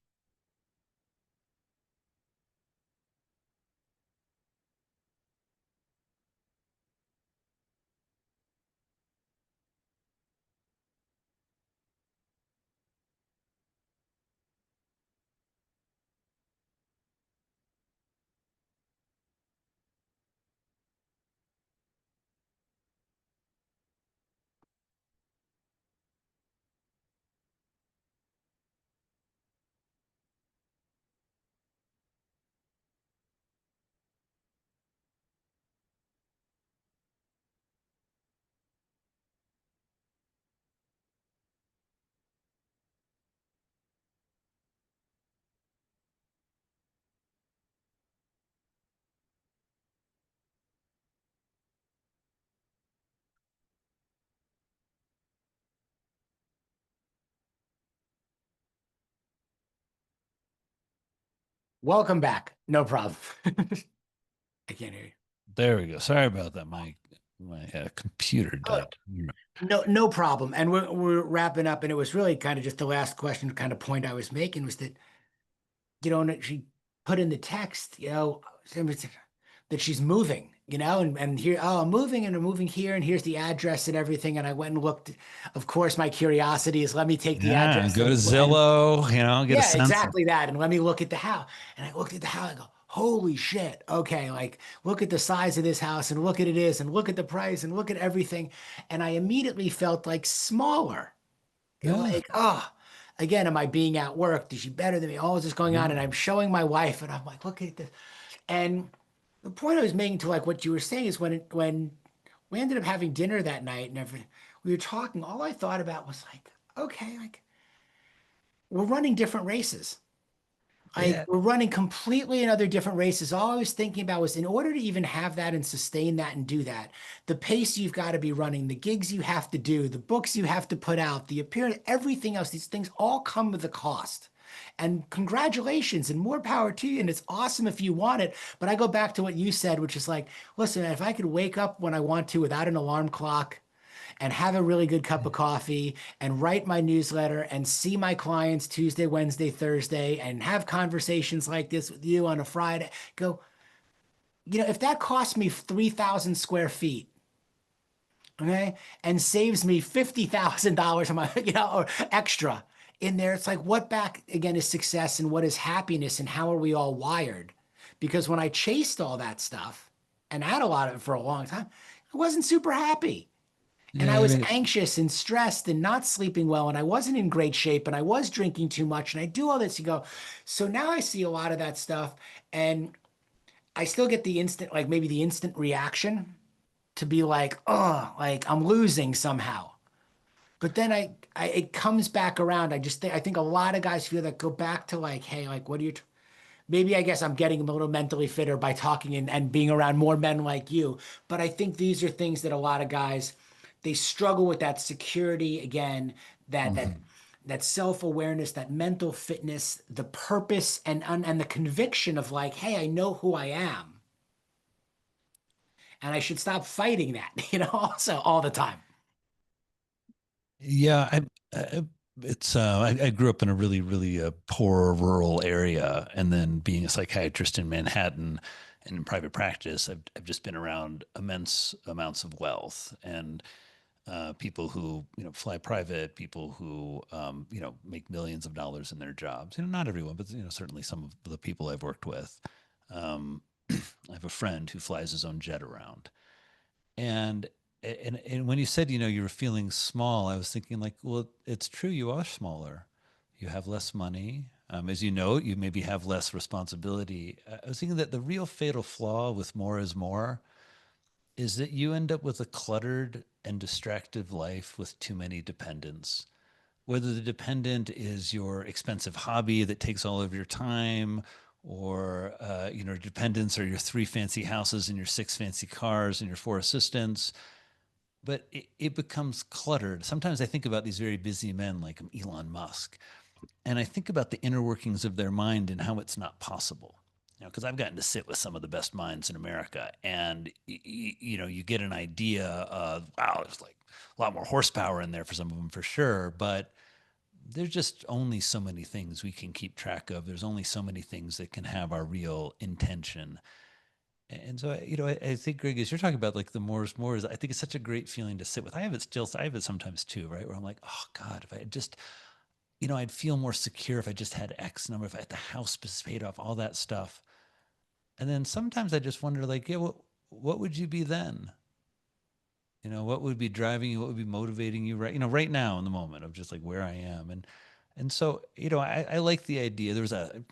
Welcome back. No problem. I can't hear you. There we go. Sorry about that. My computer Oh, died. no problem. And we're wrapping up, and it was really kind of just the last question, kind of point I was making was that, and she put in the text, that she's moving, and here, oh, I'm moving and I'm moving here, and here's the address and everything. And I went and looked. Of course, my curiosity is let me take the Yeah, address go to and Zillow, get a yeah, sense of. exactly that. And let me look at the house. And I looked at the house. I go, holy shit. Okay, like look at the size of this house and look at it is and look at the price and look at everything. And I immediately felt like smaller. Yeah, Like, oh, again, am I being outworked? Is she better than me? All is this going on? yeah, And I'm showing my wife, and I'm like, look at this. And the point I was making to like what you were saying is when we ended up having dinner that night and everything, we were talking, all I thought about was like, okay, like we're running different races. Like Yeah. we're running completely in other different races. All I was thinking about was in order to even have that and sustain that and do that, the pace you've got to be running, the gigs you have to do, the books you have to put out, the appearance, everything else, these things all come with a cost. And congratulations and more power to you. And it's awesome if you want it. But I go back to what you said, which is like, listen, if I could wake up when I want to without an alarm clock, and have a really good cup of coffee and write my newsletter and see my clients Tuesday, Wednesday, Thursday, and have conversations like this with you on a Friday. Go, if that costs me 3,000 square feet, okay, and saves me $50,000 on my, or extra in there, it's like, what back again is success and what is happiness and how are we all wired? Because when I chased all that stuff and had a lot of it for a long time, I wasn't super happy. And I Yeah, I was mean, anxious and stressed and not sleeping well, and I wasn't in great shape, and I was drinking too much, and I do all this. You go, so now I see a lot of that stuff, and I still get the instant, like maybe the instant reaction to be like, oh, like I'm losing somehow. But then it comes back around. I think a lot of guys feel that go back to like, hey, like, what are you? Maybe I guess I'm getting a little mentally fitter by talking and being around more men like you. But I think these are things that a lot of guys they struggle with that security again, that that mhm. that self-awareness, that mental fitness, the purpose and the conviction of like, hey, I know who I am, and I should stop fighting that, also all the time. Yeah, I grew up in a really, really poor rural area, and then being a psychiatrist in Manhattan and in private practice, I've just been around immense amounts of wealth and people who fly private, people who make millions of dollars in their jobs. Not everyone, but certainly some of the people I've worked with. Um, I have a friend who flies his own jet around, and and when you said, you were feeling small, I was thinking like, well, it's true, you are smaller. You have less money. As you know, you maybe have less responsibility. I was thinking that the real fatal flaw with more is more is that you end up with a cluttered and distracted life with too many dependents. Whether the dependent is your expensive hobby that takes all of your time, or dependents are your three fancy houses and your six fancy cars and your four assistants, but it becomes cluttered. Sometimes I think about these very busy men like Elon Musk, and I think about the inner workings of their mind and how it's not possible. Because I've gotten to sit with some of the best minds in America, and you get an idea of wow, there's like a lot more horsepower in there for some of them for sure, but there's just only so many things we can keep track of. There's only so many things that can have our real intention. And so, I think, Greg, as you're talking about like the more is more, is I think it's such a great feeling to sit with. I have it sometimes too, right? Where I'm like, oh God, if I had just, I'd feel more secure if I just had X number, if I had the house paid off, all that stuff. And then sometimes I just wonder, like, yeah, what would you be then? What would be driving you? What would be motivating you right now in the moment of just like where I am. And so, I like the idea.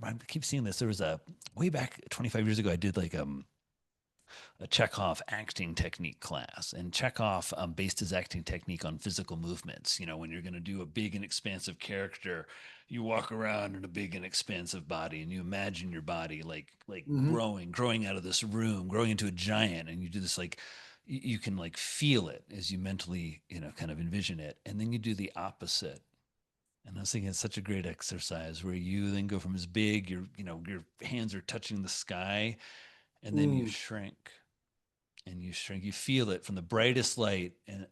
I keep seeing this. There was a way back 25 years ago, I did like, a Chekhov acting technique class, and Chekhov based his acting technique on physical movements. When you're going to do a big and expansive character, you walk around in a big and expansive body, and you imagine your body like Hmm. growing out of this room, growing into a giant, and you do this like you can like feel it as you mentally kind of envision it, and then you do the opposite. And I was thinking it's such a great exercise where you then go from as big, your hands are touching the sky, and then you Mm, shrink and you shrink. You feel it from the brightest light and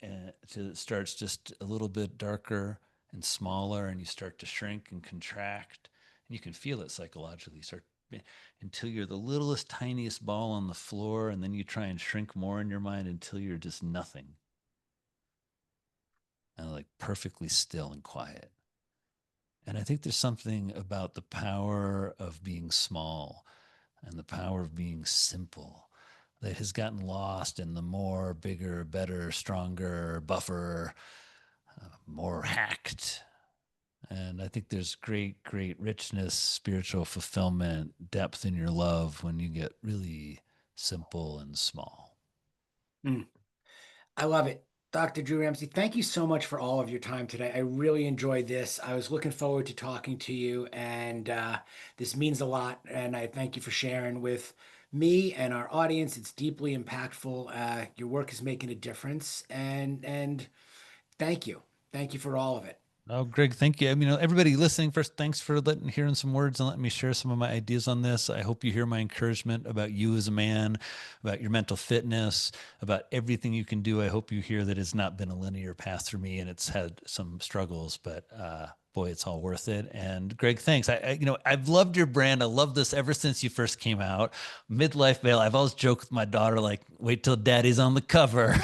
till it starts just a little bit darker and smaller, and you start to shrink and contract. And you can feel it psychologically. Start until you're the littlest, tiniest ball on the floor, and then you try and shrink more in your mind until you're just nothing, and like perfectly still and quiet. And I think there's something about the power of being small and the power of being simple that has gotten lost in the more, bigger, better, stronger, buffer, more hacked. And I think there's great, great richness, spiritual fulfillment, depth in your love when you get really simple and small. mm. I love it. Dr. Drew Ramsey, thank you so much for all of your time today. I really enjoyed this. I was looking forward to talking to you, and this means a lot. And I thank you for sharing with me and our audience. It's deeply impactful. Your work is making a difference, and thank you. Thank you for all of it. Oh, Greg, thank you. I mean, everybody listening first, thanks for hearing some words and letting me share some of my ideas on this. I hope you hear my encouragement about you as a man, about your mental fitness, about everything you can do. I hope you hear that it's not been a linear path for me and it's had some struggles, but boy, it's all worth it. And Greg, thanks. I've loved your brand. I love this ever since you first came out. Midlife Male. I've always joked with my daughter, like, wait till daddy's on the cover.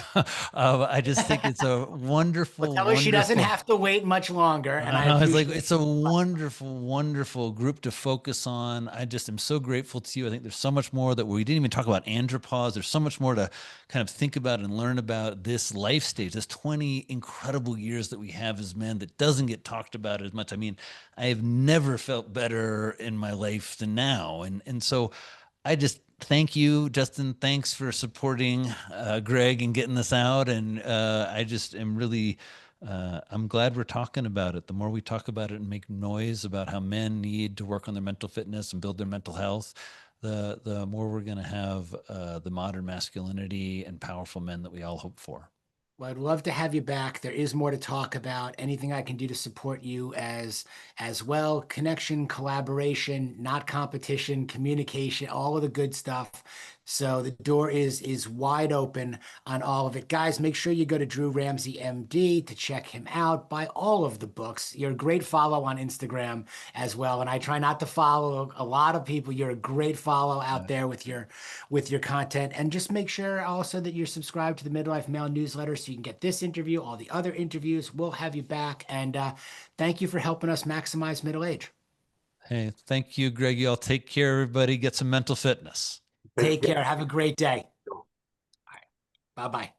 I just think it's a Well, wonderful, tell her she doesn't wonderful. have to wait much longer, and I It's like appreciate it's a it. wonderful, wonderful group to focus on. I just am so grateful to you. I think there's so much more that we didn't even talk about andropause. There's so much more to kind of think about and learn about this life stage, this 20 incredible years that we have as men that doesn't get talked about as much. I mean, I have never felt better in my life than now. And so I just thank you, Justin. Thanks for supporting Greg and getting this out. And I just am really, I'm glad we're talking about it. The more we talk about it and make noise about how men need to work on their mental fitness and build their mental health, the more we're going to have the modern masculinity and powerful men that we all hope for. Well, I'd love to have you back. There is more to talk about. Anything I can do to support you as well. Connection, collaboration, not competition, communication, all of the good stuff. So the door is wide open on all of it. Guys, make sure you go to Drew Ramsey MD to check him out. Buy all of the books. You're a great follow on Instagram as well. And I try not to follow a lot of people. You're a great follow out there with your content. And just make sure also that you're subscribed to the Midlife Male newsletter so you can get this interview, all the other interviews. We'll have you back. And thank you for helping us maximize middle age. Hey, thank you, Greg. Y'all take care, everybody. Get some mental fitness. Take care. Have a great day. All right. Bye bye.